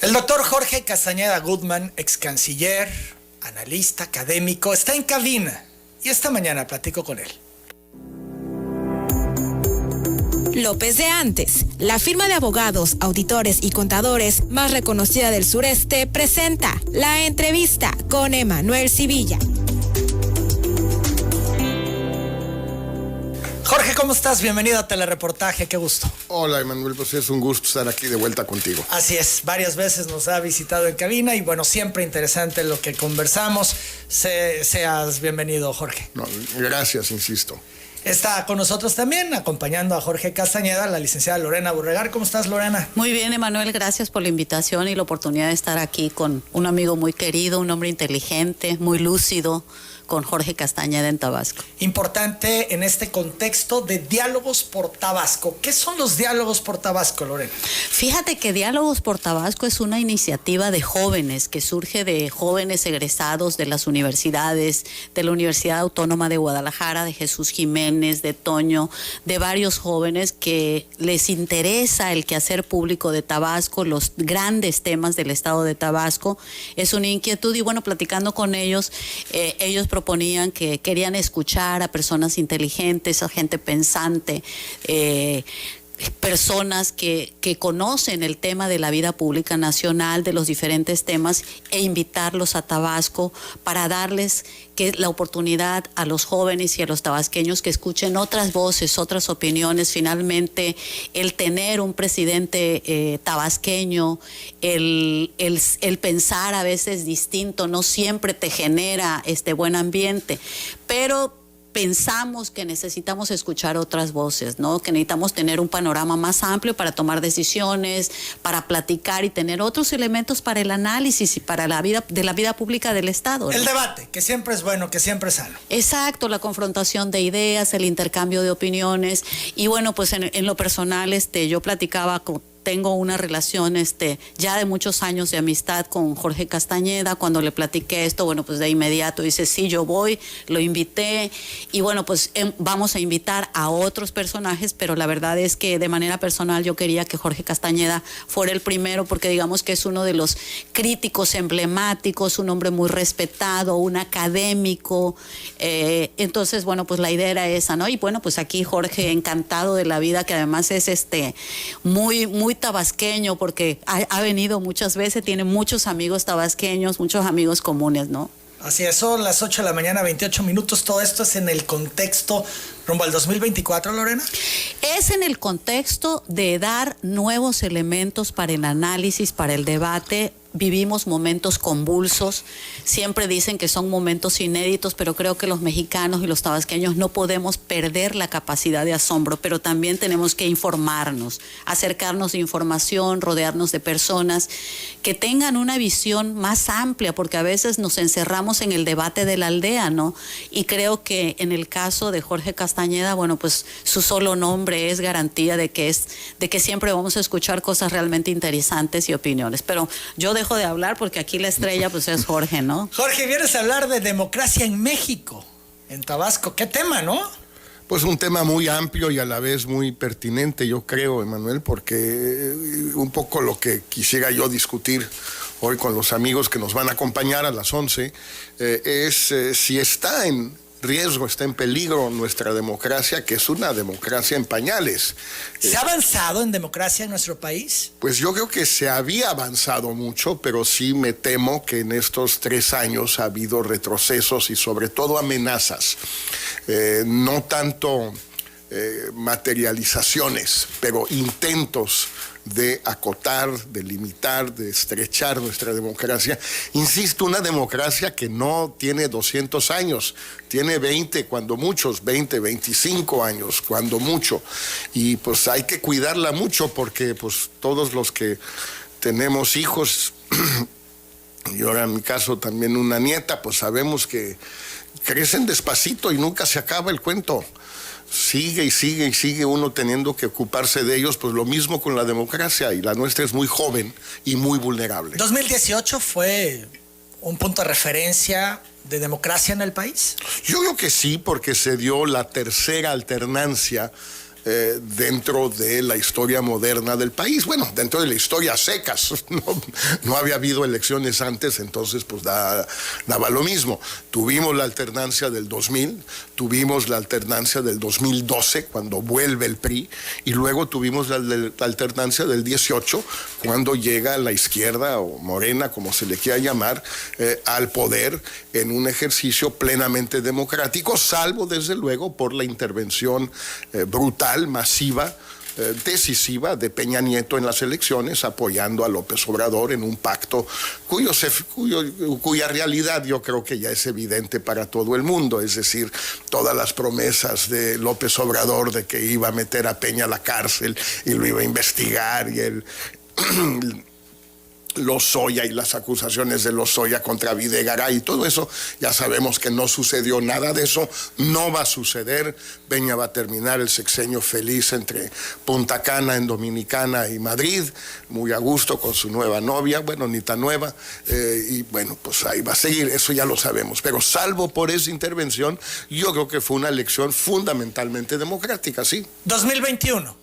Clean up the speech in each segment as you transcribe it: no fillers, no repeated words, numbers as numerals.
El doctor Jorge Castañeda Gutmann, ex canciller, analista, académico, está en cabina y esta mañana platico con él. López de Antes, la firma de abogados, auditores y contadores más reconocida del sureste, presenta la entrevista con Emanuel Sivilla. Jorge, ¿cómo estás? Bienvenido a Telereportaje, qué gusto. Hola, Emanuel, pues es un gusto estar aquí de vuelta contigo. Así es, varias veces nos ha visitado en cabina y bueno, siempre interesante lo que conversamos. Seas bienvenido, Jorge. No, gracias, insisto. Está con nosotros también, acompañando a Jorge Castañeda, la licenciada Lorena Borregar. ¿Cómo estás, Lorena? Muy bien, Emanuel, gracias por la invitación y la oportunidad de estar aquí con un amigo muy querido, un hombre inteligente, muy lúcido, con Jorge Castañeda en Tabasco. Importante en este contexto de Diálogos por Tabasco. ¿Qué son los Diálogos por Tabasco, Lorena? Fíjate que Diálogos por Tabasco es una iniciativa de jóvenes que surge de jóvenes egresados de las universidades, de la Universidad Autónoma de Guadalajara, de Jesús Jiménez, de Toño, de varios jóvenes que les interesa el quehacer público de Tabasco, los grandes temas del estado de Tabasco. Es una inquietud y bueno, platicando con ellos, ellos proponían que querían escuchar a personas inteligentes, a gente pensante, personas que conocen el tema de la vida pública nacional, de los diferentes temas, e invitarlos a Tabasco para darles la oportunidad a los jóvenes y a los tabasqueños que escuchen otras voces, otras opiniones. Finalmente, el tener un presidente tabasqueño, el pensar a veces distinto, no siempre te genera este buen ambiente, pero pensamos que necesitamos escuchar otras voces, ¿no? Que necesitamos tener un panorama más amplio para tomar decisiones, para platicar y tener otros elementos para el análisis y para la vida pública del Estado, ¿no? El debate, que siempre es bueno, que siempre es sano. Exacto, la confrontación de ideas, el intercambio de opiniones. Y bueno, pues en lo personal, yo platicaba tengo una relación ya de muchos años de amistad con Jorge Castañeda. Cuando le platiqué esto, bueno, pues de inmediato dice, sí, yo voy, lo invité y bueno, pues vamos a invitar a otros personajes, pero la verdad es que de manera personal yo quería que Jorge Castañeda fuera el primero porque digamos que es uno de los críticos emblemáticos, un hombre muy respetado, un académico, entonces bueno, pues la idea era esa, ¿no? Y bueno, pues aquí Jorge encantado de la vida, que además es muy tabasqueño porque ha venido muchas veces, tiene muchos amigos tabasqueños, muchos amigos comunes, ¿no? Así es, son las 8 de la mañana, 28 minutos. Todo esto es en el contexto rumbo al 2024, Lorena. Es en el contexto de dar nuevos elementos para el análisis, para el debate. Vivimos momentos convulsos, siempre dicen que son momentos inéditos, pero creo que los mexicanos y los tabasqueños no podemos perder la capacidad de asombro, pero también tenemos que informarnos, acercarnos de información, rodearnos de personas que tengan una visión más amplia, porque a veces nos encerramos en el debate de la aldea, ¿no? Y creo que en el caso de Jorge Castañeda, bueno, pues su solo nombre es garantía de que siempre vamos a escuchar cosas realmente interesantes y opiniones, pero yo dejo de hablar porque aquí la estrella pues es Jorge, ¿no? Jorge, vienes a hablar de democracia en México, en Tabasco. ¿Qué tema, no? Pues un tema muy amplio y a la vez muy pertinente, yo creo, Emanuel, porque un poco lo que quisiera yo discutir hoy con los amigos que nos van a acompañar a las 11 es si está en riesgo, está en peligro nuestra democracia, que es una democracia en pañales. ¿Se ha avanzado en democracia en nuestro país? Pues yo creo que se había avanzado mucho, pero sí me temo que en estos 3 años ha habido retrocesos y sobre todo amenazas. No tanto materializaciones, pero intentos de acotar, de limitar, de estrechar nuestra democracia. Insisto, una democracia que no tiene 200 años, tiene 20, cuando muchos, 20, 25 años, cuando mucho. Y pues hay que cuidarla mucho porque pues todos los que tenemos hijos, y ahora en mi caso también una nieta, pues sabemos que crecen despacito y nunca se acaba el cuento. Sigue y sigue y sigue uno teniendo que ocuparse de ellos, pues lo mismo con la democracia, y la nuestra es muy joven y muy vulnerable. 2018 fue un punto de referencia de democracia en el país. Yo creo que sí, porque se dio la tercera alternancia dentro de la historia moderna del país. Bueno, dentro de la historia a secas. No había habido elecciones antes, entonces pues daba lo mismo. Tuvimos la alternancia del 2000, tuvimos la alternancia del 2012, cuando vuelve el PRI, y luego tuvimos la alternancia del 18, cuando llega la izquierda, o Morena, como se le quiera llamar, al poder en un ejercicio plenamente democrático, salvo desde luego por la intervención brutal, masiva, decisiva de Peña Nieto en las elecciones, apoyando a López Obrador en un pacto cuya realidad yo creo que ya es evidente para todo el mundo. Es decir, todas las promesas de López Obrador de que iba a meter a Peña a la cárcel y lo iba a investigar, y Lozoya y las acusaciones de Lozoya contra Videgaray y todo eso, ya sabemos que no sucedió nada de eso, no va a suceder. Peña va a terminar el sexenio feliz entre Punta Cana en Dominicana y Madrid, muy a gusto con su nueva novia, bueno, ni tan nueva, y bueno, pues ahí va a seguir, eso ya lo sabemos. Pero salvo por esa intervención, yo creo que fue una elección fundamentalmente democrática, ¿sí? 2021.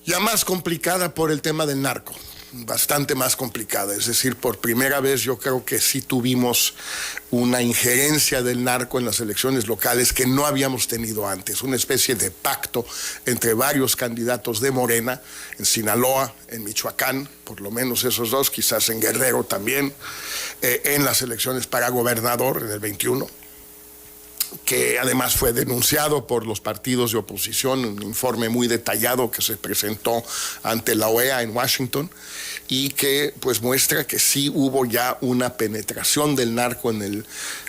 Ya más complicada por el tema del narco. Bastante más complicada, es decir, por primera vez yo creo que sí tuvimos una injerencia del narco en las elecciones locales que no habíamos tenido antes, una especie de pacto entre varios candidatos de Morena, en Sinaloa, en Michoacán, por lo menos esos dos, quizás en Guerrero también, en las elecciones para gobernador en el 21, que además fue denunciado por los partidos de oposición, un informe muy detallado que se presentó ante la OEA en Washington, y que pues muestra que sí hubo ya una penetración del narco en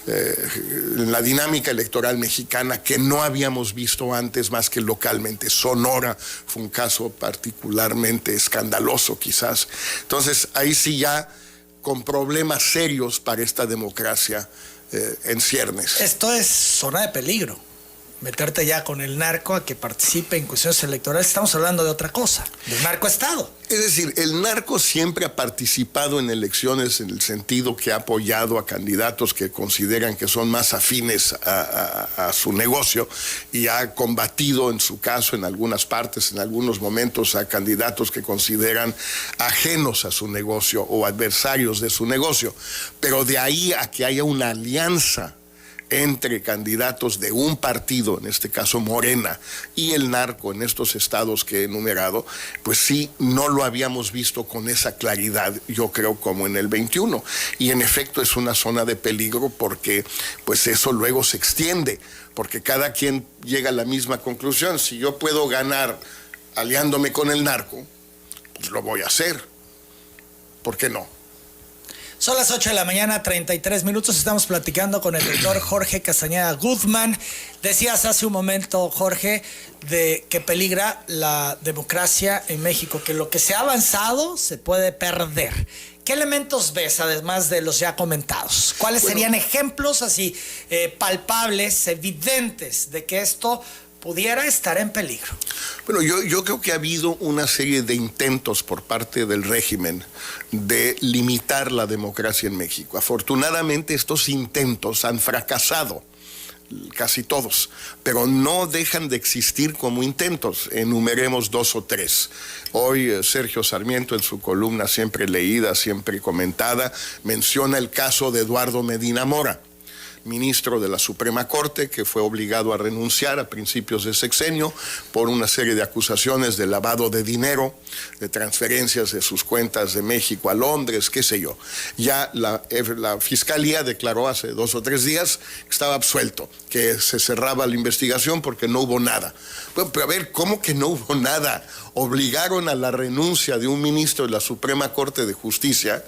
la dinámica electoral mexicana que no habíamos visto antes más que localmente. Sonora fue un caso particularmente escandaloso quizás. Entonces ahí sí ya con problemas serios para esta democracia en ciernes. Esto es zona de peligro. Meterte ya con el narco a que participe en cuestiones electorales. Estamos hablando de otra cosa, del narcoestado. Es decir, el narco siempre ha participado en elecciones en el sentido que ha apoyado a candidatos que consideran que son más afines a su negocio, y ha combatido en su caso en algunas partes, en algunos momentos, a candidatos que consideran ajenos a su negocio o adversarios de su negocio. Pero de ahí a que haya una alianza entre candidatos de un partido, en este caso Morena, y el narco en estos estados que he enumerado, pues sí, no lo habíamos visto con esa claridad, yo creo, como en el 21. Y en efecto es una zona de peligro porque pues eso luego se extiende, porque cada quien llega a la misma conclusión. Si yo puedo ganar aliándome con el narco, pues lo voy a hacer. ¿Por qué no? Son las 8 de la mañana, 33 minutos. Estamos platicando con el doctor Jorge Castañeda Guzmán. Decías hace un momento, Jorge, de que peligra la democracia en México, que lo que se ha avanzado se puede perder. ¿Qué elementos ves, además de los ya comentados? ¿Cuáles serían ejemplos así palpables, evidentes, de que esto pudiera estar en peligro? Bueno, yo creo que ha habido una serie de intentos por parte del régimen de limitar la democracia en México. Afortunadamente estos intentos han fracasado, casi todos, pero no dejan de existir como intentos. Enumeremos dos o tres. Hoy Sergio Sarmiento, en su columna siempre leída, siempre comentada, menciona el caso de Eduardo Medina Mora, ministro de la Suprema Corte, que fue obligado a renunciar a principios de sexenio por una serie de acusaciones de lavado de dinero, de transferencias de sus cuentas de México a Londres, qué sé yo. Ya la Fiscalía declaró hace 2 o 3 días que estaba absuelto, que se cerraba la investigación porque no hubo nada. Bueno, pero a ver, ¿cómo que no hubo nada? Obligaron a la renuncia de un ministro de la Suprema Corte de Justicia,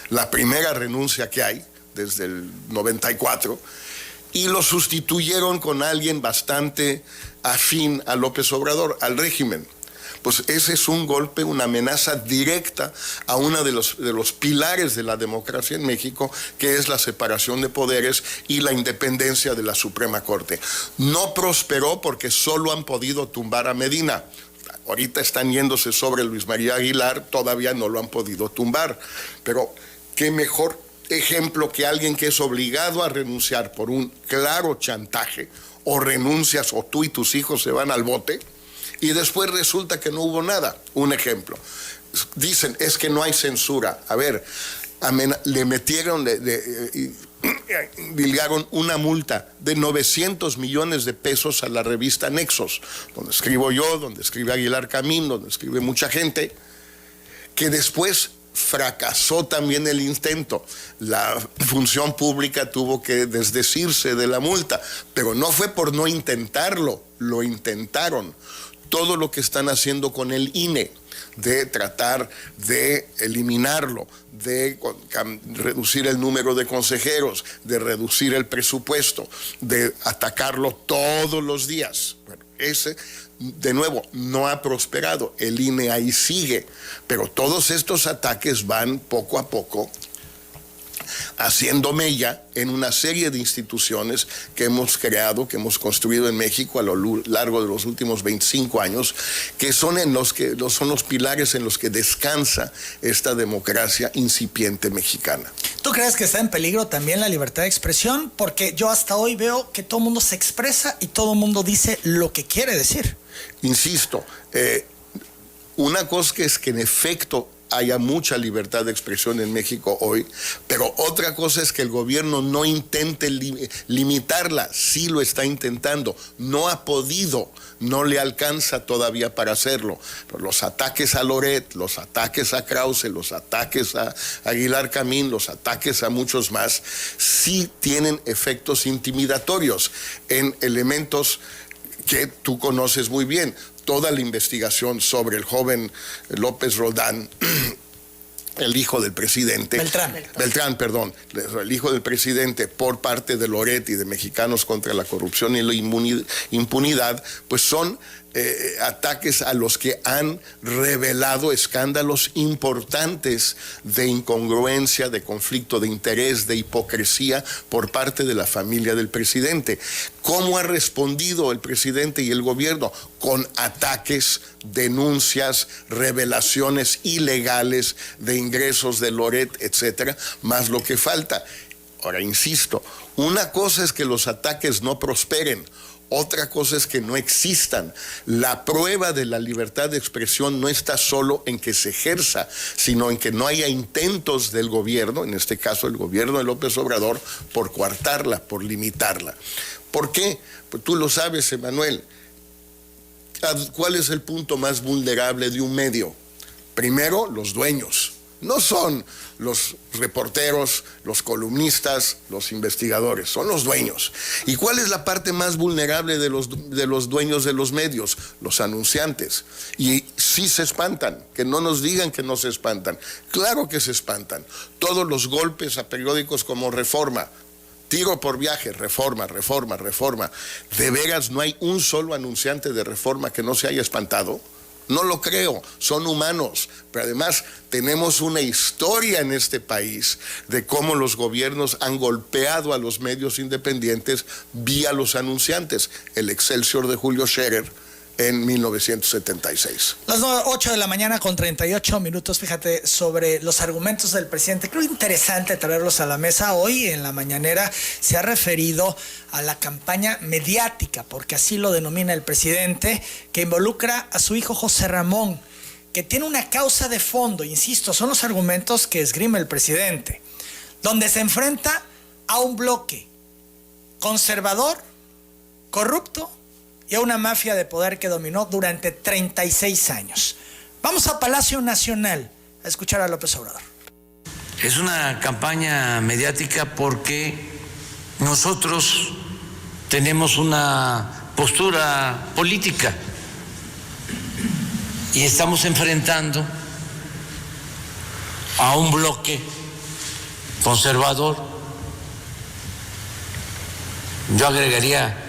la primera renuncia que hay desde el 94, y lo sustituyeron con alguien bastante afín a López Obrador, al régimen. Pues ese es un golpe, una amenaza directa a uno de los pilares de la democracia en México, que es la separación de poderes y la independencia de la Suprema Corte. No prosperó porque solo han podido tumbar a Medina. Ahorita están yéndose sobre Luis María Aguilar, todavía no lo han podido tumbar. Pero qué mejor ejemplo que alguien que es obligado a renunciar por un claro chantaje, o renuncias o tú y tus hijos se van al bote, y después resulta que no hubo nada. Un ejemplo, dicen, es que no hay censura. A ver, le metieron, dilgaron una multa de 900 millones de pesos a la revista Nexos, donde escribo yo, donde escribe Aguilar Camín, donde escribe mucha gente, que después fracasó también el intento. La función pública tuvo que desdecirse de la multa, pero no fue por no intentarlo, lo intentaron. Todo lo que están haciendo con el INE, de tratar de eliminarlo, de reducir el número de consejeros, de reducir el presupuesto, de atacarlo todos los días. Bueno, ese, de nuevo, no ha prosperado. El INE ahí sigue, pero todos estos ataques van poco a poco haciendo mella en una serie de instituciones que hemos creado, que hemos construido en México a lo largo de los últimos 25 años, que son los pilares en los que descansa esta democracia incipiente mexicana. ¿Tú crees que está en peligro también la libertad de expresión? Porque yo hasta hoy veo que todo el mundo se expresa y todo el mundo dice lo que quiere decir. Insisto, una cosa es que en efecto haya mucha libertad de expresión en México hoy, pero otra cosa es que el gobierno no intente limitarla. Sí lo está intentando, no ha podido, no le alcanza todavía para hacerlo. Pero los ataques a Loret, los ataques a Krause, los ataques a Aguilar Camín, los ataques a muchos más, sí tienen efectos intimidatorios en elementos que tú conoces muy bien. Toda la investigación sobre el joven López Roldán, el hijo del presidente. Beltrán, perdón. El hijo del presidente por parte de Loret y de Mexicanos contra la Corrupción y la Impunidad, pues son ataques a los que han revelado escándalos importantes de incongruencia, de conflicto de interés, de hipocresía por parte de la familia del presidente. ¿Cómo ha respondido el presidente y el gobierno? Con ataques, denuncias, revelaciones ilegales de ingresos de Loret, etcétera, más lo que falta. Ahora, insisto, una cosa es que los ataques no prosperen, otra cosa es que no existan. La prueba de la libertad de expresión no está solo en que se ejerza, sino en que no haya intentos del gobierno, en este caso el gobierno de López Obrador, por coartarla, por limitarla. ¿Por qué? Pues tú lo sabes, Emanuel. ¿Cuál es el punto más vulnerable de un medio? Primero, los dueños. No son los reporteros, los columnistas, los investigadores, son los dueños. ¿Y cuál es la parte más vulnerable de los dueños de los medios? Los anunciantes. Y sí se espantan, que no nos digan que no se espantan. Claro que se espantan. Todos los golpes a periódicos como Reforma, tiro por viaje, Reforma, Reforma, Reforma. ¿De veras no hay un solo anunciante de Reforma que no se haya espantado? No lo creo, son humanos, pero además tenemos una historia en este país de cómo los gobiernos han golpeado a los medios independientes vía los anunciantes. El Excelsior de Julio Scherer en 1976. Las 8 de la mañana con 38 minutos, fíjate, sobre los argumentos del presidente. Creo interesante traerlos a la mesa. Hoy en la mañanera se ha referido a la campaña mediática, porque así lo denomina el presidente, que involucra a su hijo José Ramón, que tiene una causa de fondo, insisto, son los argumentos que esgrime el presidente, donde se enfrenta a un bloque conservador, corrupto, y a una mafia de poder que dominó durante 36 años. Vamos a Palacio Nacional a escuchar a López Obrador. Es una campaña mediática porque nosotros tenemos una postura política y estamos enfrentando a un bloque conservador. Yo agregaría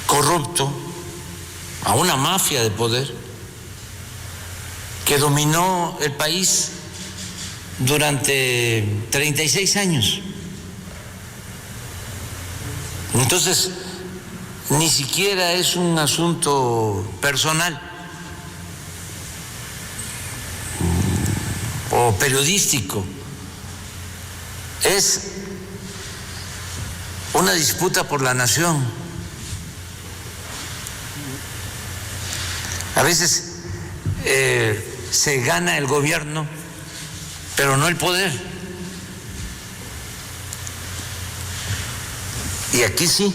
corrupto, a una mafia de poder que dominó el país durante 36 años. Entonces, ni siquiera es un asunto personal o periodístico, es una disputa por la nación. A veces se gana el gobierno, pero no el poder. Y aquí sí,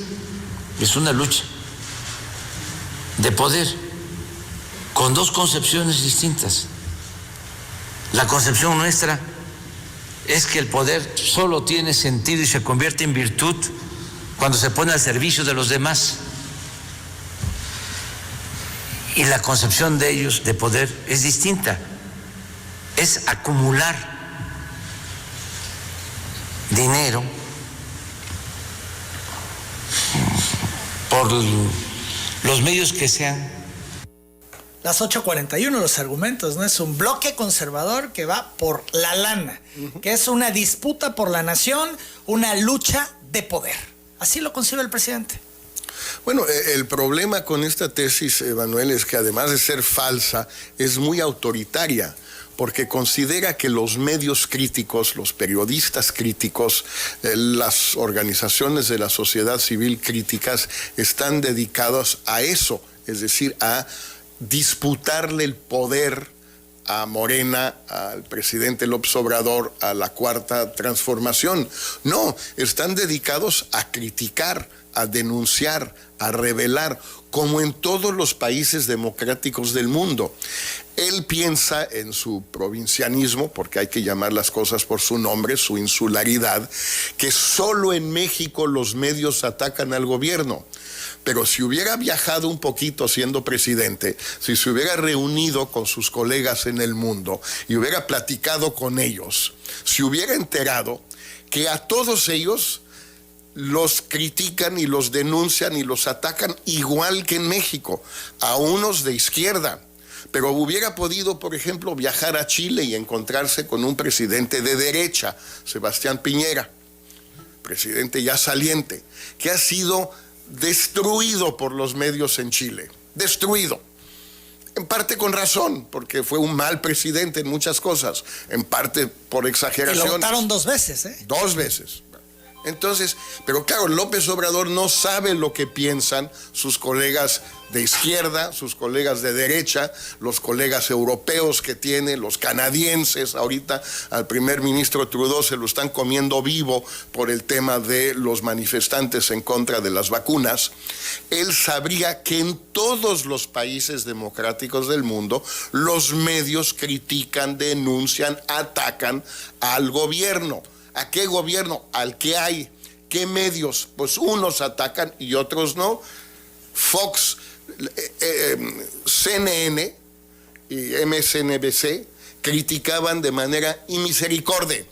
es una lucha de poder con dos concepciones distintas. La concepción nuestra es que el poder solo tiene sentido y se convierte en virtud cuando se pone al servicio de los demás. Y la concepción de ellos de poder es distinta, es acumular dinero por los medios que sean. Las 8:41 los argumentos, ¿no? Es un bloque conservador que va por la lana, que es una disputa por la nación, una lucha de poder. Así lo concibe el presidente. Bueno, el problema con esta tesis, Manuel, es que además de ser falsa, es muy autoritaria, porque considera que los medios críticos, los periodistas críticos, las organizaciones de la sociedad civil críticas están dedicados a eso, es decir, a disputarle el poder a Morena, al presidente López Obrador, a la Cuarta Transformación. No, están dedicados a criticar, a denunciar, a revelar, como en todos los países democráticos del mundo. Él piensa en su provincianismo, porque hay que llamar las cosas por su nombre, su insularidad, que solo en México los medios atacan al gobierno. Pero si hubiera viajado un poquito siendo presidente, si se hubiera reunido con sus colegas en el mundo y hubiera platicado con ellos, se hubiera enterado que a todos ellos los critican y los denuncian y los atacan igual que en México, a unos de izquierda. Pero hubiera podido, por ejemplo, viajar a Chile y encontrarse con un presidente de derecha, Sebastián Piñera, presidente ya saliente, que ha sido destruido por los medios en Chile, destruido. En parte con razón, porque fue un mal presidente en muchas cosas, en parte por exageración. Y lo votaron 2 veces, ¿eh? 2 veces. Entonces, pero claro, López Obrador no sabe lo que piensan sus colegas de izquierda, sus colegas de derecha, los colegas europeos que tiene, los canadienses. Ahorita al primer ministro Trudeau se lo están comiendo vivo por el tema de los manifestantes en contra de las vacunas. Él sabría que en todos los países democráticos del mundo los medios critican, denuncian, atacan al gobierno. ¿A qué gobierno? Al que hay. ¿Qué medios? Pues unos atacan y otros no. Fox, CNN y MSNBC criticaban de manera inmisericorde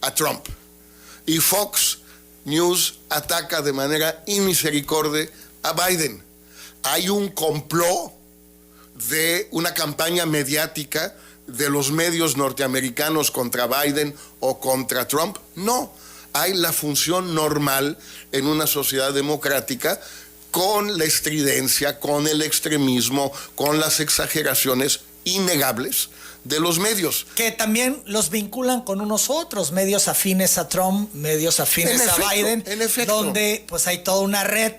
a Trump. Y Fox News ataca de manera inmisericorde a Biden. Hay un complot de una campaña mediática de los medios norteamericanos contra Biden o contra Trump. No, hay la función normal en una sociedad democrática, con la estridencia, con el extremismo, con las exageraciones innegables de los medios. Que también los vinculan con unos otros, medios afines a Trump, medios afines a Biden, en efecto. donde pues hay toda una red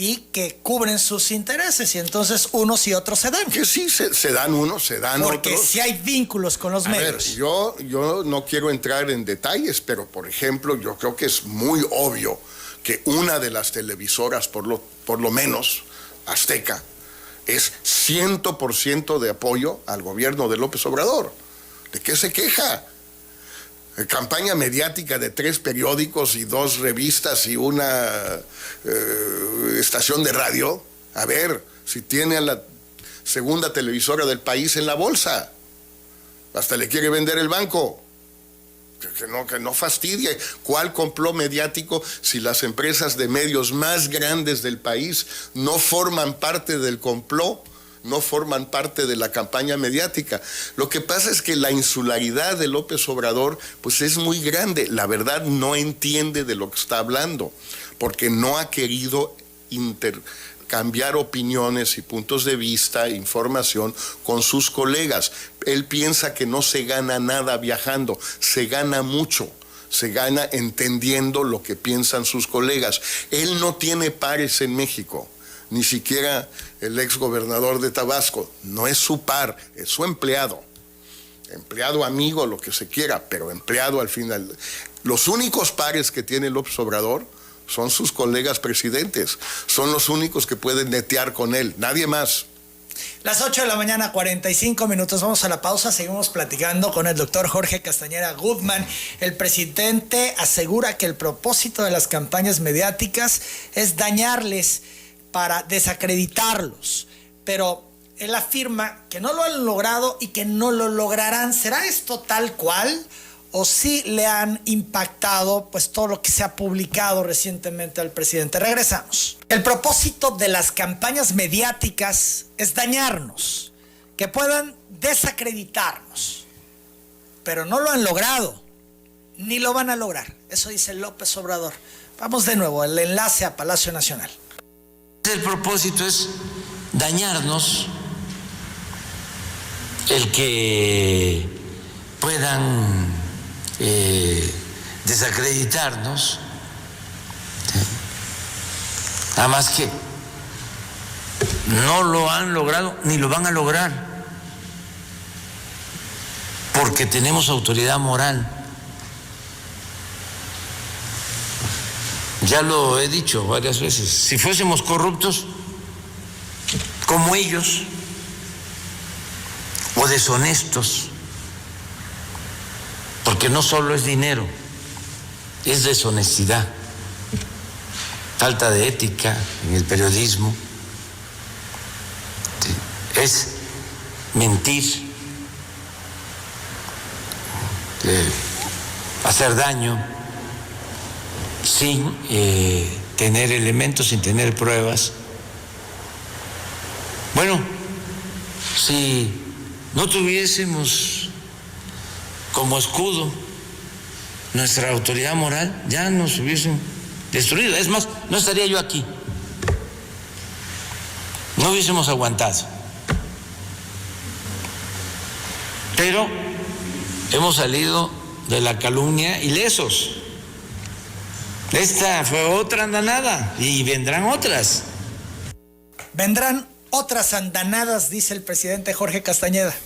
y que cubren sus intereses, y entonces unos y otros se dan. Que sí, se dan unos, se dan Porque otros. sí hay vínculos con los medios. Ver, yo no quiero entrar en detalles, pero por ejemplo, yo creo que es muy obvio que una de las televisoras, por lo menos, Azteca, es 100% de apoyo al gobierno de López Obrador. ¿De qué se queja? Campaña mediática de 3 periódicos y 2 revistas y una estación de radio. A ver, si tiene a la segunda televisora del país en la bolsa. Hasta le quiere vender el banco. Que no fastidie. ¿Cuál complot mediático si las empresas de medios más grandes del país no forman parte del complot? No forman parte de la campaña mediática. Lo que pasa es que la insularidad de López Obrador pues es muy grande. La verdad no entiende de lo que está hablando, porque no ha querido intercambiar opiniones y puntos de vista, información con sus colegas. Él piensa que no se gana nada viajando, se gana mucho. Se gana entendiendo lo que piensan sus colegas. Él no tiene pares en México. ni siquiera el exgobernador de Tabasco. No es su par, es su empleado. Empleado, amigo, lo que se quiera, pero empleado al final. Los únicos pares que tiene López Obrador son sus colegas presidentes. Son los únicos que pueden netear con él, nadie más. Las 8 de la mañana, 45 minutos. Vamos a la pausa. Seguimos platicando con el doctor Jorge Castañeda Guzmán. El presidente asegura que el propósito de las campañas mediáticas es dañarles para desacreditarlos. Pero él afirma que no lo han logrado y que no lo lograrán. ¿Será esto tal cual? ¿O sí le han impactado pues todo lo que se ha publicado recientemente al presidente? Regresamos. El propósito de las campañas mediáticas es dañarnos, que puedan desacreditarnos, pero no lo han logrado, ni lo van a lograr. Eso dice López Obrador. Vamos de nuevo, el enlace a Palacio Nacional. El propósito es dañarnos, el que puedan desacreditarnos, nada más que no lo han logrado ni lo van a lograr, porque tenemos autoridad moral. Ya lo he dicho varias veces, si fuésemos corruptos como ellos o deshonestos, porque no solo es dinero, es deshonestidad, falta de ética en el periodismo, es mentir, hacer daño sin tener elementos, sin tener pruebas. Bueno, si no tuviésemos como escudo nuestra autoridad moral, ya nos hubiesen destruido. Es más, no estaría yo aquí, no hubiésemos aguantado. Pero hemos salido de la calumnia ilesos. Esta fue otra andanada y vendrán otras. Vendrán otras andanadas, dice el presidente Jorge Castañeda.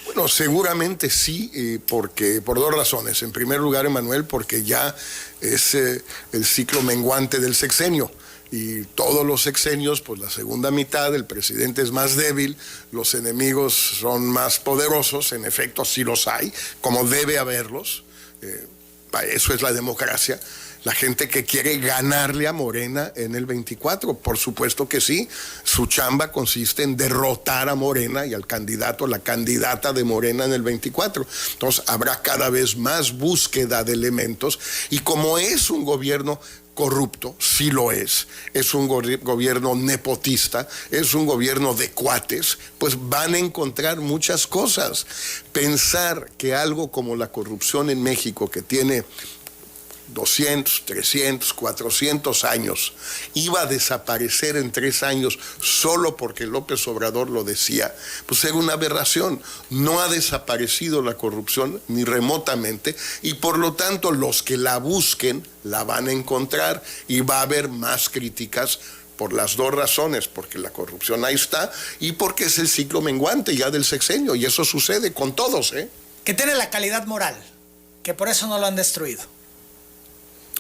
Bueno, seguramente sí, porque por dos razones. En primer lugar, Emanuel, porque ya es el ciclo menguante del sexenio. Y todos los sexenios, pues la segunda mitad, el presidente es más débil, los enemigos son más poderosos, en efecto sí los hay, como debe haberlos. Eso es la democracia. La gente que quiere ganarle a Morena en el 24, por supuesto que sí. Su chamba consiste en derrotar a Morena y al candidato, la candidata de Morena en el 24. Entonces habrá cada vez más búsqueda de elementos, y como es un gobierno corrupto, sí lo es un gobierno nepotista, es un gobierno de cuates, pues van a encontrar muchas cosas. Pensar que algo como la corrupción en México, que tiene 200, 300, 400 años, iba a desaparecer en 3 años solo porque López Obrador lo decía, pues era una aberración. No ha desaparecido la corrupción ni remotamente, y por lo tanto los que la busquen la van a encontrar, y va a haber más críticas por las dos razones, porque la corrupción ahí está y porque es el ciclo menguante ya del sexenio, y eso sucede con todos, Que tiene la calidad moral, que por eso no lo han destruido.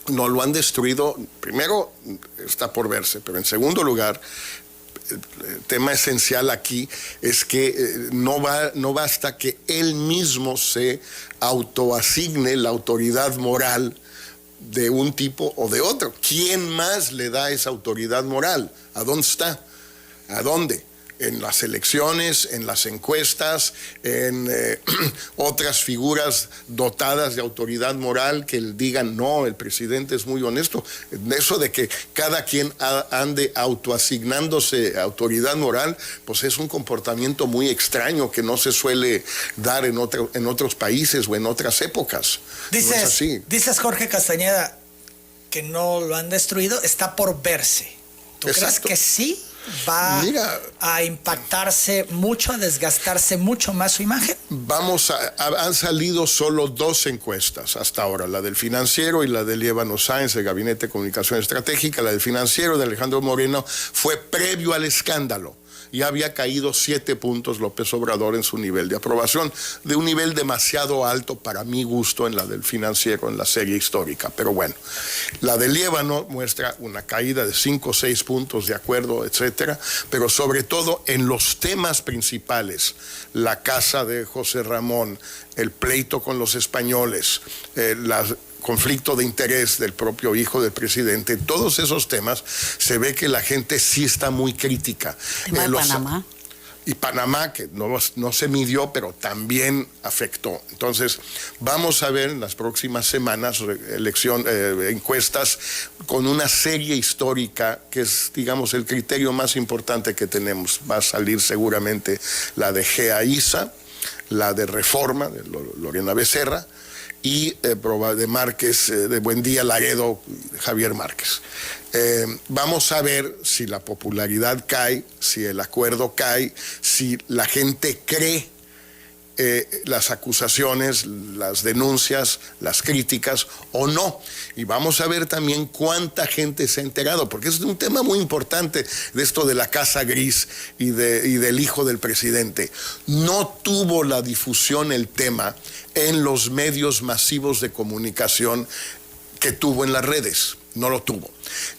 No lo han destruido, primero está por verse, pero en segundo lugar, el tema esencial aquí es que no basta que él mismo se autoasigne la autoridad moral de un tipo o de otro. ¿Quién más le da esa autoridad moral? ¿A dónde está? ¿A dónde? En las elecciones, en las encuestas, en otras figuras dotadas de autoridad moral que digan, no, el presidente es muy honesto. Eso de que cada quien ande autoasignándose autoridad moral, pues es un comportamiento muy extraño que no se suele dar en otros países o en otras épocas. Dices, no es así. Dices, Jorge Castañeda, que no lo han destruido, está por verse. ¿Tú Exacto. crees que sí? va Mira, a impactarse mucho, a desgastarse mucho más su imagen? Han salido solo 2 encuestas hasta ahora, la del Financiero y la de Líbano Sáenz, el Gabinete de Comunicación Estratégica. La del Financiero de Alejandro Moreno fue previo al escándalo. Ya había caído 7 puntos López Obrador en su nivel de aprobación, de un nivel demasiado alto para mi gusto en la del Financiero, en la serie histórica. Pero bueno, la de Líbano muestra una caída de 5 o 6 puntos de acuerdo, etcétera, pero sobre todo en los temas principales, la casa de José Ramón, el pleito con los españoles, conflicto de interés del propio hijo del presidente, todos esos temas, se ve que la gente sí está muy crítica. Tema de Panamá. Y Panamá, que no se midió, pero también afectó. Entonces, vamos a ver en las próximas semanas encuestas con una serie histórica, que es, digamos, el criterio más importante que tenemos. Va a salir seguramente la de Gea Isa, la de Reforma, de Lorena Becerra, y de Márquez, de Buendía, Laredo, Javier Márquez. Vamos a ver si la popularidad cae, si el acuerdo cae, si la gente cree las acusaciones, las denuncias, las críticas o no. Y vamos a ver también cuánta gente se ha enterado, porque es un tema muy importante de esto de la Casa Gris y del hijo del presidente. No tuvo la difusión el tema en los medios masivos de comunicación que tuvo en las redes. No lo tuvo.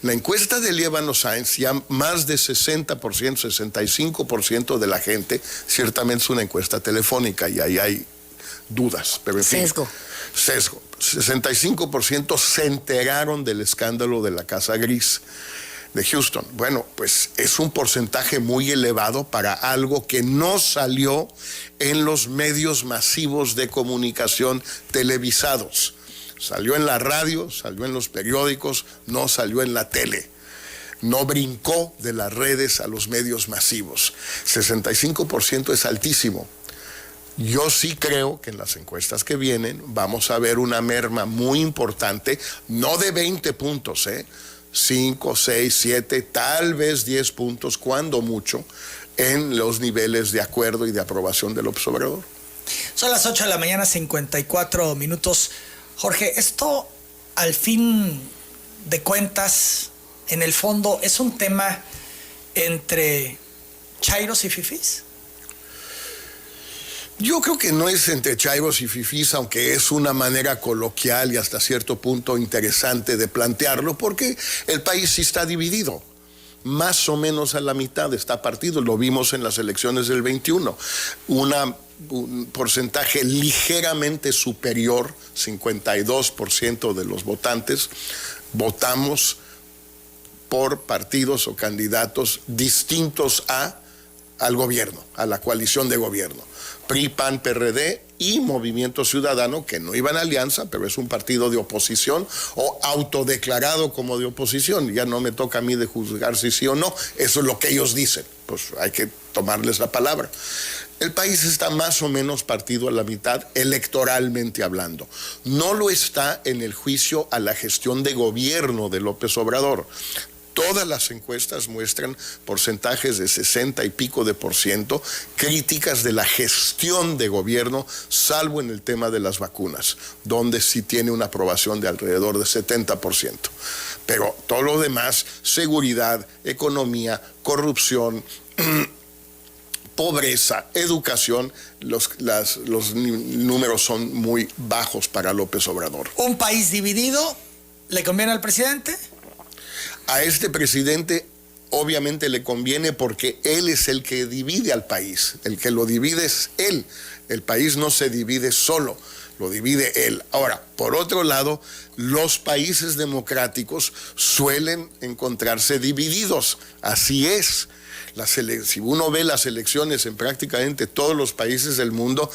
La encuesta de Líbano Sáenz, ya más de 60%, 65% de la gente, ciertamente es una encuesta telefónica y ahí hay dudas, pero en fin. Sesgo. 65% se enteraron del escándalo de la Casa Gris de Houston. Bueno, pues es un porcentaje muy elevado para algo que no salió en los medios masivos de comunicación televisados. Salió en la radio, salió en los periódicos, no salió en la tele. No brincó de las redes a los medios masivos. 65% es altísimo. Yo sí creo que en las encuestas que vienen vamos a ver una merma muy importante, no de 20 puntos, 5, 6, 7, tal vez 10 puntos, cuando mucho, en los niveles de acuerdo y de aprobación del López Obrador. Son las 8 de la mañana, 54 minutos. Jorge, esto al fin de cuentas, en el fondo, ¿es un tema entre chairos y fifís? Yo creo que no es entre chairos y fifís, aunque es una manera coloquial y hasta cierto punto interesante de plantearlo, porque el país sí está dividido. Más o menos a la mitad está partido, lo vimos en las elecciones del 21. Un porcentaje ligeramente superior, 52% de los votantes, votamos por partidos o candidatos distintos al gobierno, a la coalición de gobierno. PRI, PAN, PRD y Movimiento Ciudadano, que no iba en alianza, pero es un partido de oposición o autodeclarado como de oposición. Ya no me toca a mí de juzgar si sí o no, eso es lo que ellos dicen, pues hay que tomarles la palabra. El país está más o menos partido a la mitad electoralmente hablando. No lo está en el juicio a la gestión de gobierno de López Obrador. Todas las encuestas muestran porcentajes de 60 y pico de % críticas de la gestión de gobierno, salvo en el tema de las vacunas, donde sí tiene una aprobación de alrededor de 70%. Pero todo lo demás, seguridad, economía, corrupción, pobreza, educación, los números son muy bajos para López Obrador. ¿Un país dividido le conviene al presidente? A este presidente obviamente le conviene porque él es el que divide al país. El que lo divide es él. El país no se divide solo, lo divide él. Ahora, por otro lado, los países democráticos suelen encontrarse divididos. Así es. Si uno ve las elecciones en prácticamente todos los países del mundo,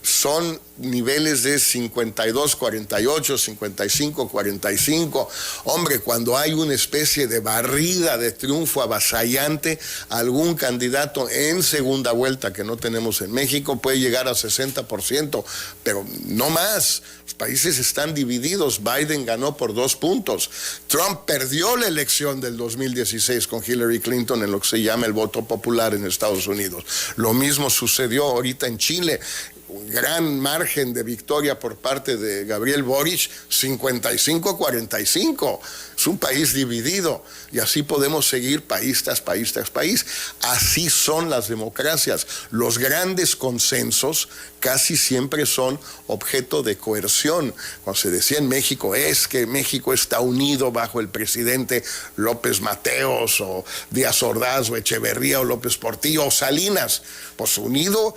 son niveles de 52-48, 55-45. Hombre, cuando hay una especie de barrida de triunfo avasallante, algún candidato en segunda vuelta que no tenemos en México puede llegar a 60%, pero no más. Los países están divididos. Biden ganó por 2 puntos. Trump perdió la elección del 2016 con Hillary Clinton en lo que se llama el voto popular en Estados Unidos. Lo mismo sucedió ahorita en Chile. Un gran margen de victoria por parte de Gabriel Boric, 55-45. Es un país dividido y así podemos seguir país tras país tras país. Así son las democracias. Los grandes consensos casi siempre son objeto de coerción. Cuando se decía en México, es que México está unido bajo el presidente López Mateos o Díaz Ordaz o Echeverría o López Portillo o Salinas, pues unido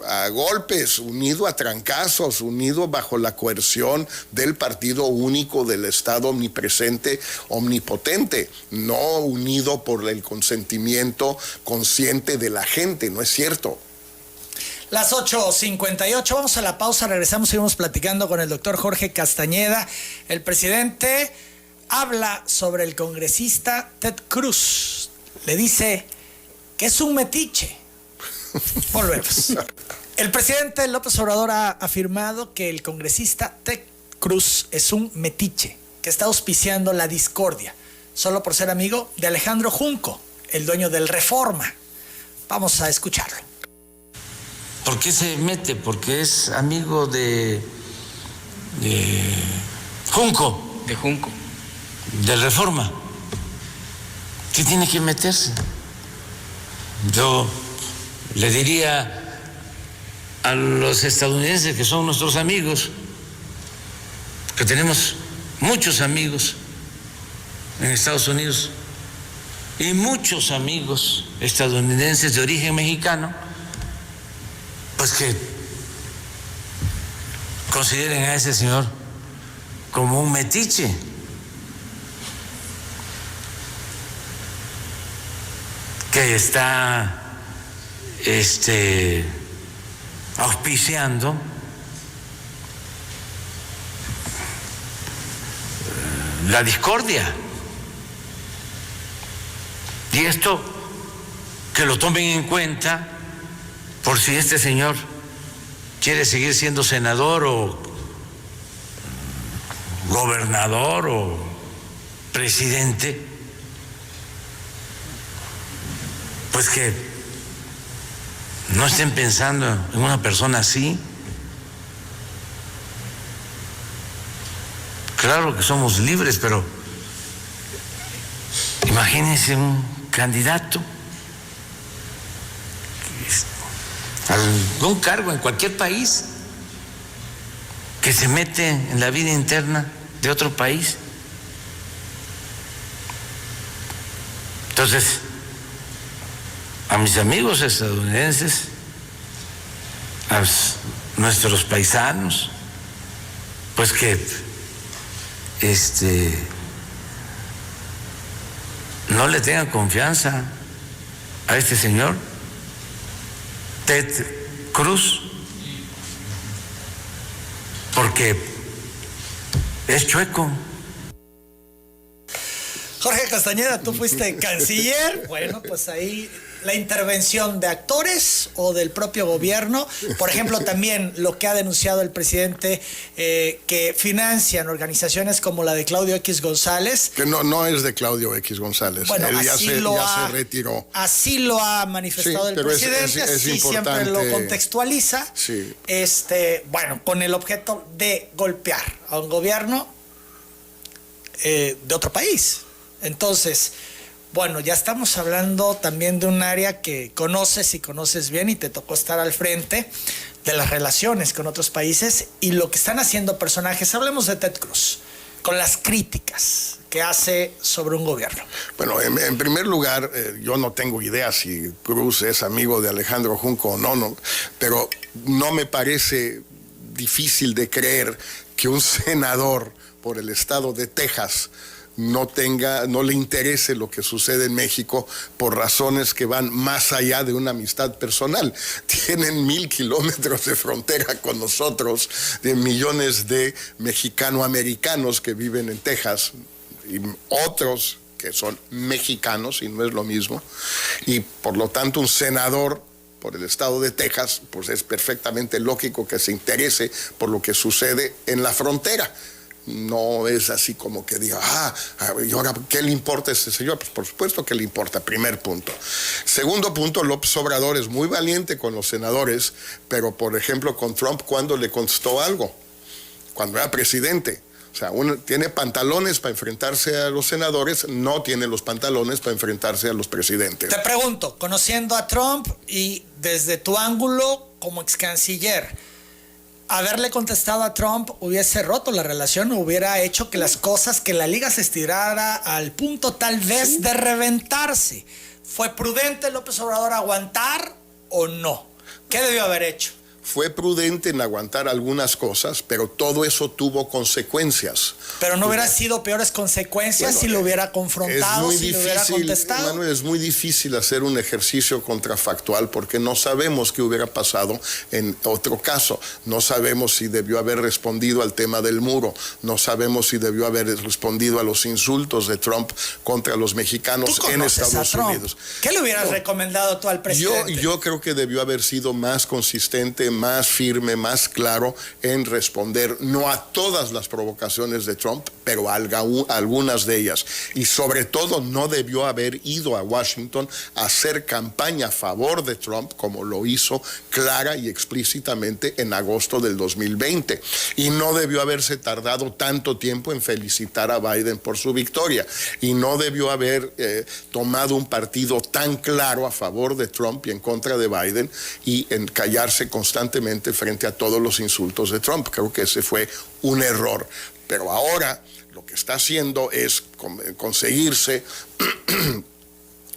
a golpes, unido a trancazos, unido bajo la coerción del partido único del Estado omnipresente, omnipotente, no unido por el consentimiento consciente de la gente, ¿no es cierto? Las 8:58, vamos a la pausa, regresamos, seguimos platicando con el doctor Jorge Castañeda. El presidente habla sobre el congresista Ted Cruz, le dice que es un metiche. Volvemos. El presidente López Obrador ha afirmado que el congresista Ted Cruz es un metiche, que está auspiciando la discordia, solo por ser amigo de Alejandro Junco, el dueño del Reforma. Vamos a escucharlo. ¿Por qué se mete? Porque es amigo de Junco. De Junco. De Reforma. ¿Qué tiene que meterse? Yo le diría a los estadounidenses que son nuestros amigos, que tenemos muchos amigos en Estados Unidos y muchos amigos estadounidenses de origen mexicano, pues que consideren a ese señor como un metiche. Que está auspiciando la discordia. Y esto que lo tomen en cuenta por si este señor quiere seguir siendo senador o gobernador o presidente, pues que no estén pensando en una persona así. Claro que somos libres, pero imagínense un candidato a algún cargo en cualquier país que se mete en la vida interna de otro país. Entonces, a mis amigos estadounidenses, a nuestros paisanos, pues que no le tengan confianza a este señor Ted Cruz, porque es chueco. Jorge Castañeda, tú fuiste canciller. Bueno, pues ahí la intervención de actores o del propio gobierno. Por ejemplo, también lo que ha denunciado el presidente, que financian organizaciones como la de Claudio X González. Que no es de Claudio X González. Bueno, él ya se retiró. Así lo ha manifestado el presidente, así siempre lo contextualiza. Sí. Bueno, con el objeto de golpear a un gobierno de otro país. Entonces, bueno, ya estamos hablando también de un área que conoces y conoces bien y te tocó estar al frente de las relaciones con otros países y lo que están haciendo personajes. Hablemos de Ted Cruz, con las críticas que hace sobre un gobierno. Bueno, en primer lugar, yo no tengo idea si Cruz es amigo de Alejandro Junco o no, pero no me parece difícil de creer que un senador por el estado de Texas no le interese lo que sucede en México por razones que van más allá de una amistad personal. Tienen 1000 kilómetros de frontera con nosotros, de millones de mexicanoamericanos que viven en Texas y otros que son mexicanos, y no es lo mismo, y por lo tanto un senador por el estado de Texas, pues es perfectamente lógico que se interese por lo que sucede en la frontera. No es así como que diga, ¿y ahora qué le importa a este señor? Pues por supuesto que le importa, primer punto. Segundo punto, López Obrador es muy valiente con los senadores, pero por ejemplo con Trump, ¿cuándo le contestó algo? Cuando era presidente. O sea, uno tiene pantalones para enfrentarse a los senadores, no tiene los pantalones para enfrentarse a los presidentes. Te pregunto, conociendo a Trump y desde tu ángulo como ex canciller, haberle contestado a Trump hubiese roto la relación, hubiera hecho que las cosas, que la liga se estirara al punto tal vez de reventarse. ¿Fue prudente López Obrador aguantar o no? ¿Qué debió haber hecho? Fue prudente en aguantar algunas cosas, pero todo eso tuvo consecuencias. Pero no hubiera sido peores consecuencias si lo hubiera confrontado, si lo hubiera contestado. Manuel, es muy difícil hacer un ejercicio contrafactual porque no sabemos qué hubiera pasado en otro caso. No sabemos si debió haber respondido al tema del muro. No sabemos si debió haber respondido a los insultos de Trump contra los mexicanos en Estados Unidos. ¿Qué le hubieras recomendado tú al presidente? Yo creo que debió haber sido más consistente, más firme, más claro en responder no a todas las provocaciones de Trump, pero a algunas de ellas. Y sobre todo no debió haber ido a Washington a hacer campaña a favor de Trump como lo hizo clara y explícitamente en agosto del 2020. Y no debió haberse tardado tanto tiempo en felicitar a Biden por su victoria. Y no debió haber tomado un partido tan claro a favor de Trump y en contra de Biden y en callarse constantemente frente a todos los insultos de Trump. Creo que ese fue un error. Pero ahora lo que está haciendo es conseguirse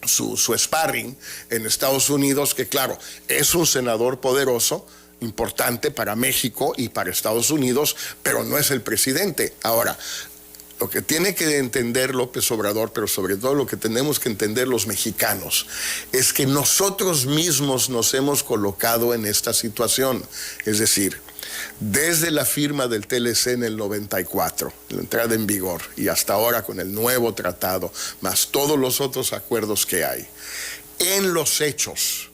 su sparring en Estados Unidos, que claro, es un senador poderoso, importante para México y para Estados Unidos, pero no es el presidente. Ahora, lo que tiene que entender López Obrador, pero sobre todo lo que tenemos que entender los mexicanos, es que nosotros mismos nos hemos colocado en esta situación. Es decir, desde la firma del TLC en el 94, la entrada en vigor, y hasta ahora con el nuevo tratado, más todos los otros acuerdos que hay, en los hechos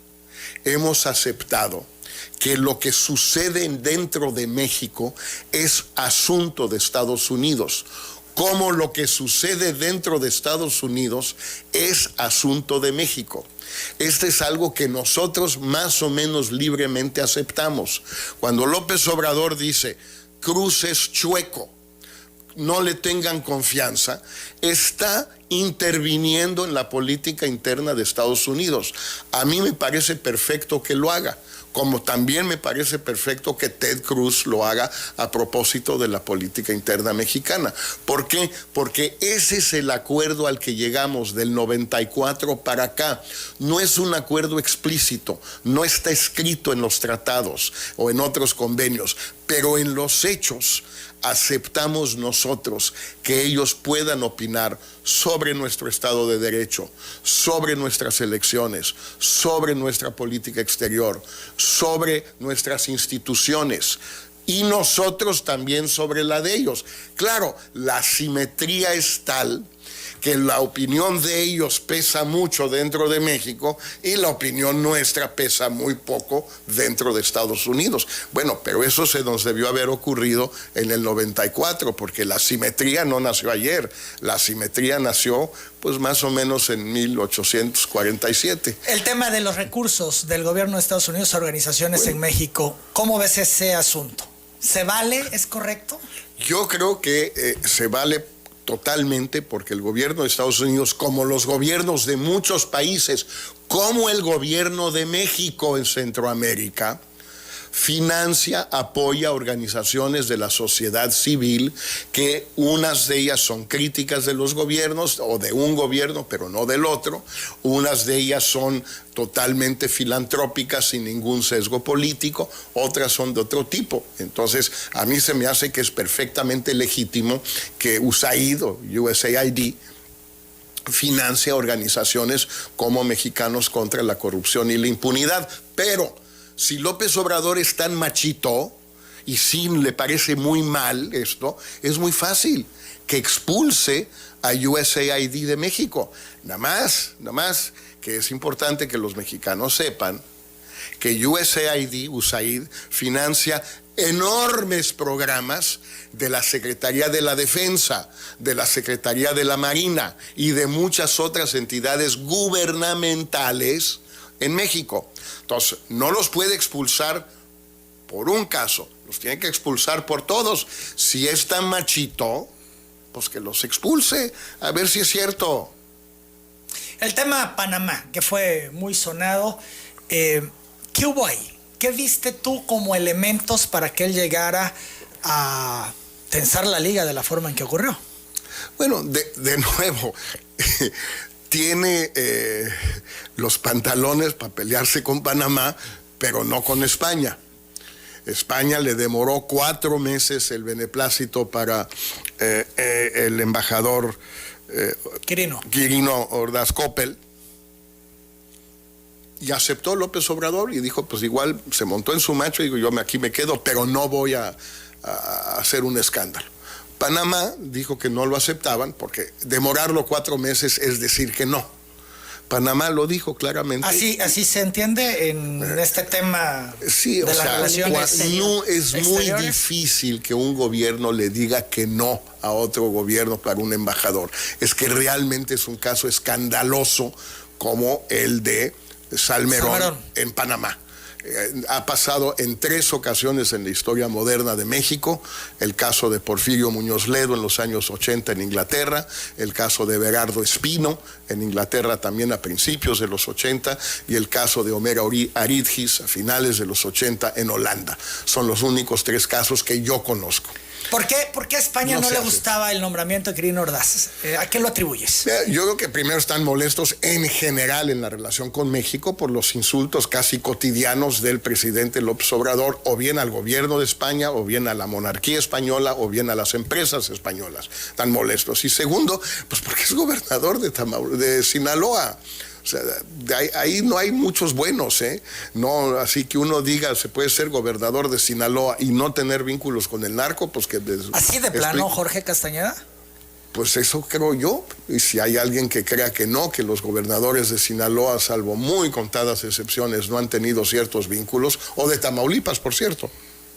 hemos aceptado que lo que sucede dentro de México es asunto de Estados Unidos, como lo que sucede dentro de Estados Unidos es asunto de México. Este es algo que nosotros más o menos libremente aceptamos. Cuando López Obrador dice, Cruz es chueco, no le tengan confianza, está interviniendo en la política interna de Estados Unidos. A mí me parece perfecto que lo haga, como también me parece perfecto que Ted Cruz lo haga a propósito de la política interna mexicana. ¿Por qué? Porque ese es el acuerdo al que llegamos del 94 para acá. No es un acuerdo explícito, no está escrito en los tratados o en otros convenios, pero en los hechos aceptamos nosotros que ellos puedan opinar sobre nuestro Estado de Derecho, sobre nuestras elecciones, sobre nuestra política exterior, sobre nuestras instituciones y nosotros también sobre la de ellos. Claro, la simetría es tal que la opinión de ellos pesa mucho dentro de México y la opinión nuestra pesa muy poco dentro de Estados Unidos. Bueno, pero eso se nos debió haber ocurrido en el 94, porque la simetría no nació ayer, la simetría nació pues más o menos en 1847. El tema de los recursos del gobierno de Estados Unidos a organizaciones en México, ¿cómo ves ese asunto? ¿Se vale? ¿Es correcto? Yo creo que se vale totalmente, porque el gobierno de Estados Unidos, como los gobiernos de muchos países, como el gobierno de México en Centroamérica, financia, apoya organizaciones de la sociedad civil que unas de ellas son críticas de los gobiernos o de un gobierno, pero no del otro. Unas de ellas son totalmente filantrópicas sin ningún sesgo político, otras son de otro tipo. Entonces, a mí se me hace que es perfectamente legítimo que USAID o USAID financia organizaciones como Mexicanos contra la Corrupción y la Impunidad. Pero si López Obrador es tan machito y sí le parece muy mal esto, es muy fácil que expulse a USAID de México. Nada más que es importante que los mexicanos sepan que USAID financia enormes programas de la Secretaría de la Defensa, de la Secretaría de la Marina y de muchas otras entidades gubernamentales en México. Entonces, no los puede expulsar por un caso, los tiene que expulsar por todos. Si es tan machito, pues que los expulse, a ver si es cierto. El tema Panamá, que fue muy sonado, ¿qué hubo ahí? ¿Qué viste tú como elementos para que él llegara a tensar la liga de la forma en que ocurrió? Bueno, de nuevo, tiene los pantalones para pelearse con Panamá, pero no con España. España le demoró 4 meses el beneplácito para el embajador Quirino Ordaz Coppel, y aceptó López Obrador y dijo, pues igual se montó en su macho y digo, yo aquí me quedo, pero no voy a hacer un escándalo. Panamá dijo que no lo aceptaban porque demorarlo 4 meses es decir que no. Panamá lo dijo claramente. Así se entiende en este tema sí, de las relaciones no es muy difícil que un gobierno le diga que no a otro gobierno para un embajador. Es que realmente es un caso escandaloso como el de Salmerón en Panamá. Ha pasado en 3 ocasiones en la historia moderna de México: el caso de Porfirio Muñoz Ledo en los años 80 en Inglaterra, el caso de Everardo Espino en Inglaterra también a principios de los 80, y el caso de Homero Aridgis a finales de los 80 en Holanda. Son los únicos 3 casos que yo conozco. ¿Por qué a España no le gustaba el nombramiento de Quirino Ordaz? ¿A qué lo atribuyes? Yo creo que primero están molestos en general en la relación con México por los insultos casi cotidianos del presidente López Obrador, o bien al gobierno de España, o bien a la monarquía española, o bien a las empresas españolas. Están molestos. Y segundo, pues porque es gobernador de Sinaloa. O sea, ahí no hay muchos buenos, ¿eh? No, así que uno diga, se puede ser gobernador de Sinaloa y no tener vínculos con el narco, pues que... ¿Así de plano, Jorge Castañeda? Pues eso creo yo. Y si hay alguien que crea que no, que los gobernadores de Sinaloa, salvo muy contadas excepciones, no han tenido ciertos vínculos, o de Tamaulipas, por cierto,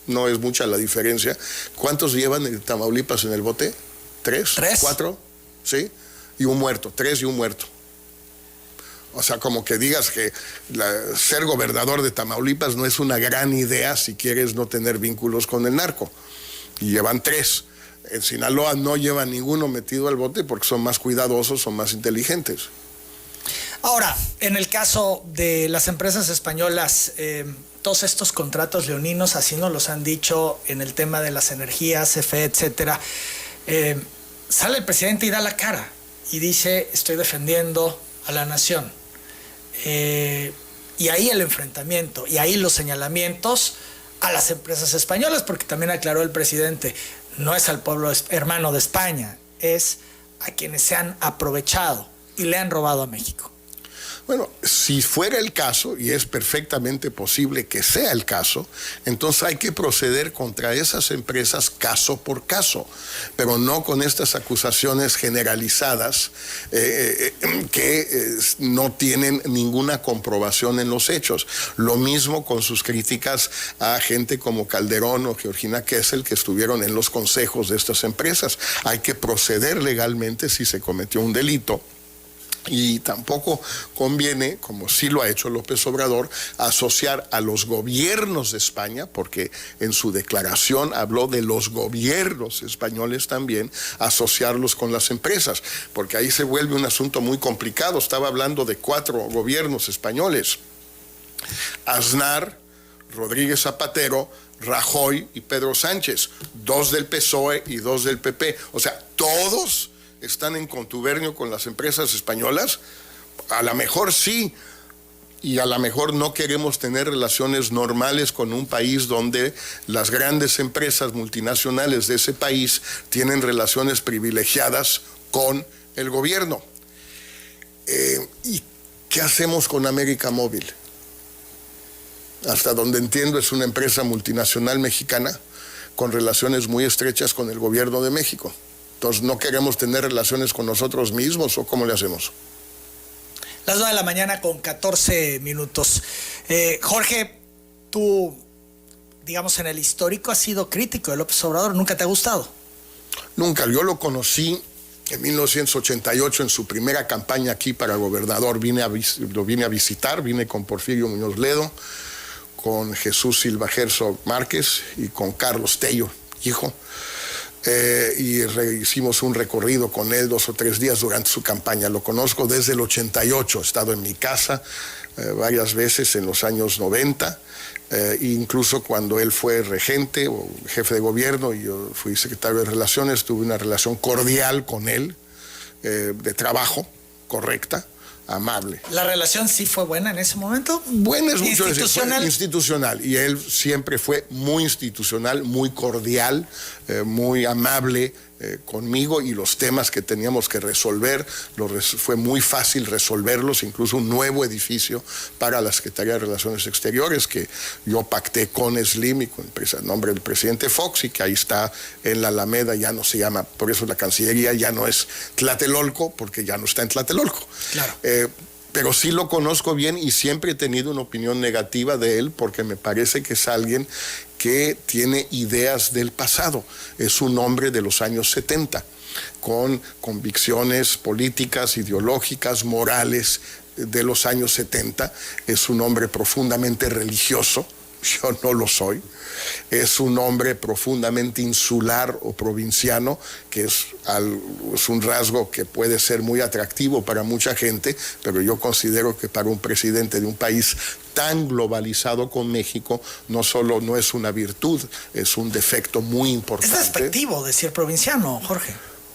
no es mucha la diferencia. ¿Cuántos llevan de Tamaulipas en el bote? ¿3? ¿4? ¿Sí? Y un muerto, 3 y un muerto. O sea, como que digas que ser gobernador de Tamaulipas no es una gran idea si quieres no tener vínculos con el narco. Y llevan 3. En Sinaloa no llevan ninguno metido al bote porque son más cuidadosos, son más inteligentes. Ahora, en el caso de las empresas españolas, todos estos contratos leoninos, así nos los han dicho en el tema de las energías, CFE, etcétera, sale el presidente y da la cara y dice, estoy defendiendo a la nación. Y ahí el enfrentamiento, y ahí los señalamientos a las empresas españolas, porque también aclaró el presidente, no es al pueblo hermano de España, es a quienes se han aprovechado y le han robado a México. Bueno, si fuera el caso, y es perfectamente posible que sea el caso, entonces hay que proceder contra esas empresas caso por caso, pero no con estas acusaciones generalizadas que no tienen ninguna comprobación en los hechos. Lo mismo con sus críticas a gente como Calderón o Georgina Kessel, que estuvieron en los consejos de estas empresas. Hay que proceder legalmente si se cometió un delito. Y tampoco conviene, como sí lo ha hecho López Obrador, asociar a los gobiernos de España, porque en su declaración habló de los gobiernos españoles también, asociarlos con las empresas, porque ahí se vuelve un asunto muy complicado. Estaba hablando de 4 gobiernos españoles: Aznar, Rodríguez Zapatero, Rajoy y Pedro Sánchez, 2 del PSOE y 2 del PP. O sea, todos están en contubernio con las empresas españolas. A lo mejor sí, y a lo mejor no queremos tener relaciones normales con un país donde las grandes empresas multinacionales de ese país tienen relaciones privilegiadas con el gobierno. ¿Y qué hacemos con América Móvil? Hasta donde entiendo es una empresa multinacional mexicana con relaciones muy estrechas con el gobierno de México. Entonces, ¿no queremos tener relaciones con nosotros mismos o cómo le hacemos? Las 9 de la mañana con 14 minutos. Jorge, tú, digamos, en el histórico has sido crítico de López Obrador. ¿Nunca te ha gustado? Nunca. Yo lo conocí en 1988 en su primera campaña aquí para gobernador. Lo vine a visitar, vine con Porfirio Muñoz Ledo, con Jesús Silva Herzog Márquez y con Carlos Tello, hijo. Hicimos un recorrido con él 2 o 3 días durante su campaña. Lo conozco desde el 88, he estado en mi casa varias veces en los años 90, incluso cuando él fue regente o jefe de gobierno y yo fui secretario de Relaciones, tuve una relación cordial con él, de trabajo, correcta, amable. ¿La relación sí fue buena en ese momento? Buena es mucho decir, ¿Institucional? fue institucional, y él siempre fue muy institucional, muy cordial, muy amable conmigo, y los temas que teníamos que resolver, fue muy fácil resolverlos, incluso un nuevo edificio para la Secretaría de Relaciones Exteriores que yo pacté con Slim y con el nombre del presidente Fox, y que ahí está en la Alameda, ya no se llama, por eso la Cancillería ya no es Tlatelolco, porque ya no está en Tlatelolco. Claro. Pero sí lo conozco bien y siempre he tenido una opinión negativa de él porque me parece que es alguien que tiene ideas del pasado. Es un hombre de los años 70, con convicciones políticas, ideológicas, morales de los años 70. Es un hombre profundamente religioso. Yo no lo soy. Es un hombre profundamente insular o provinciano, que es un rasgo que puede ser muy atractivo para mucha gente, pero yo considero que para un presidente de un país tan globalizado con México, no solo no es una virtud, es un defecto muy importante. Es despectivo decir provinciano, Jorge.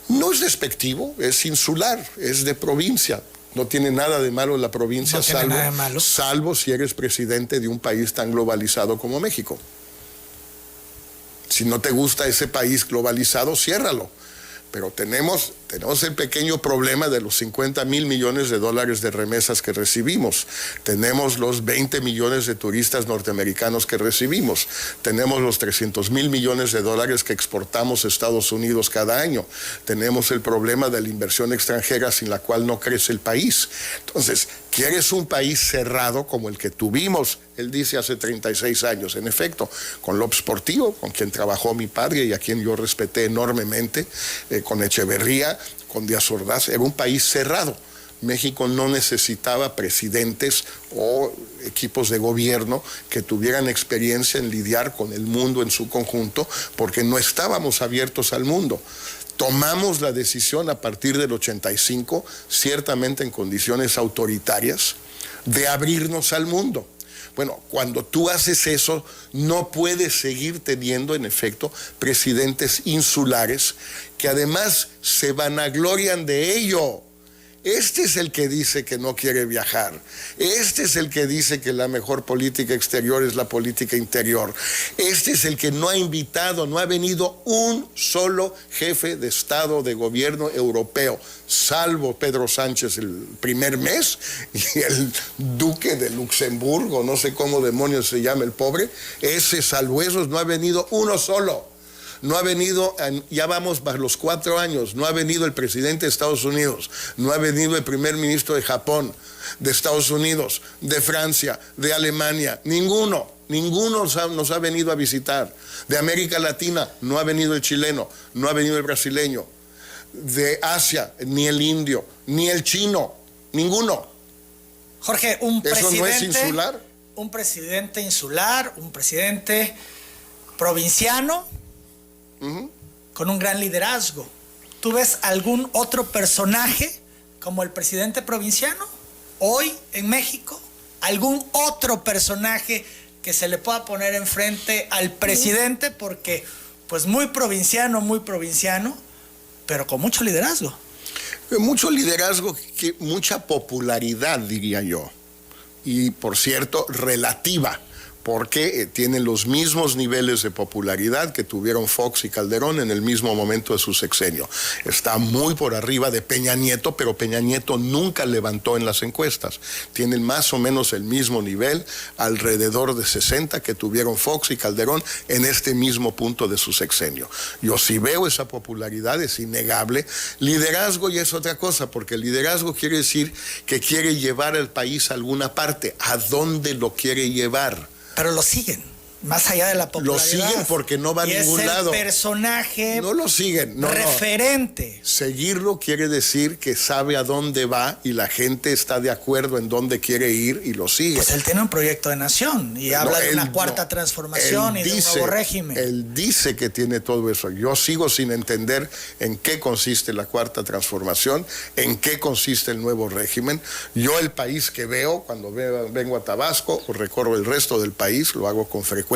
No es despectivo, es insular, es de provincia. No tiene nada de malo la provincia, no salvo si eres presidente de un país tan globalizado como México. Si no te gusta ese país globalizado, ciérralo. Pero tenemos el pequeño problema de los 50,000 millones de dólares de remesas que recibimos. Tenemos los 20 millones de turistas norteamericanos que recibimos. Tenemos los 300,000 millones de dólares que exportamos a Estados Unidos cada año. Tenemos el problema de la inversión extranjera sin la cual no crece el país. Entonces, ¿quieres un país cerrado como el que tuvimos? Él dice hace 36 años, en efecto, con López Portillo, con quien trabajó mi padre y a quien yo respeté enormemente, con Echeverría, con Díaz Ordaz. Era un país cerrado. México no necesitaba presidentes o equipos de gobierno que tuvieran experiencia en lidiar con el mundo en su conjunto, porque no estábamos abiertos al mundo. Tomamos la decisión a partir del 85, ciertamente en condiciones autoritarias, de abrirnos al mundo. Bueno, cuando tú haces eso, no puedes seguir teniendo, en efecto, presidentes insulares que además se vanaglorian de ello. Este es el que dice que no quiere viajar. Este es el que dice que la mejor política exterior es la política interior. Este es el que no ha invitado, no ha venido un solo jefe de Estado, de gobierno europeo, salvo Pedro Sánchez el primer mes y el duque de Luxemburgo, no sé cómo demonios se llama el pobre. Ese salvo esos no ha venido uno solo. No ha venido, ya vamos para los 4 años, no ha venido el presidente de Estados Unidos, no ha venido el primer ministro de Japón, de Estados Unidos, de Francia, de Alemania, ninguno nos ha venido a visitar. De América Latina no ha venido el chileno, no ha venido el brasileño. De Asia, ni el indio, ni el chino, ninguno. Jorge, un ¿Eso presidente... no es insular? Un presidente insular, un presidente provinciano, con un gran liderazgo. ¿Tú ves algún otro personaje como el presidente provinciano hoy en México? ¿Algún otro personaje que se le pueda poner enfrente al presidente, porque pues muy provinciano, pero con mucho liderazgo. Mucho liderazgo, mucha popularidad, diría yo. Y, por cierto, relativa, porque tienen los mismos niveles de popularidad que tuvieron Fox y Calderón en el mismo momento de su sexenio. Está muy por arriba de Peña Nieto, pero Peña Nieto nunca levantó en las encuestas. Tienen más o menos el mismo nivel, alrededor de 60 que tuvieron Fox y Calderón en este mismo punto de su sexenio. Yo sí veo esa popularidad, es innegable. Liderazgo ya es otra cosa, porque el liderazgo quiere decir que quiere llevar al país a alguna parte. ¿A dónde lo quiere llevar? Pero lo siguen, más allá de la popularidad. Lo siguen porque no va a ningún lado. Es el personaje no lo siguen, referente. No. Seguirlo quiere decir que sabe a dónde va y la gente está de acuerdo en dónde quiere ir y lo sigue. Pues él tiene un proyecto de nación y habla de una cuarta transformación y de un nuevo régimen. Él dice que tiene todo eso. Yo sigo sin entender en qué consiste la cuarta transformación, en qué consiste el nuevo régimen. Yo el país que veo, cuando vengo a Tabasco o recorro el resto del país, lo hago con frecuencia,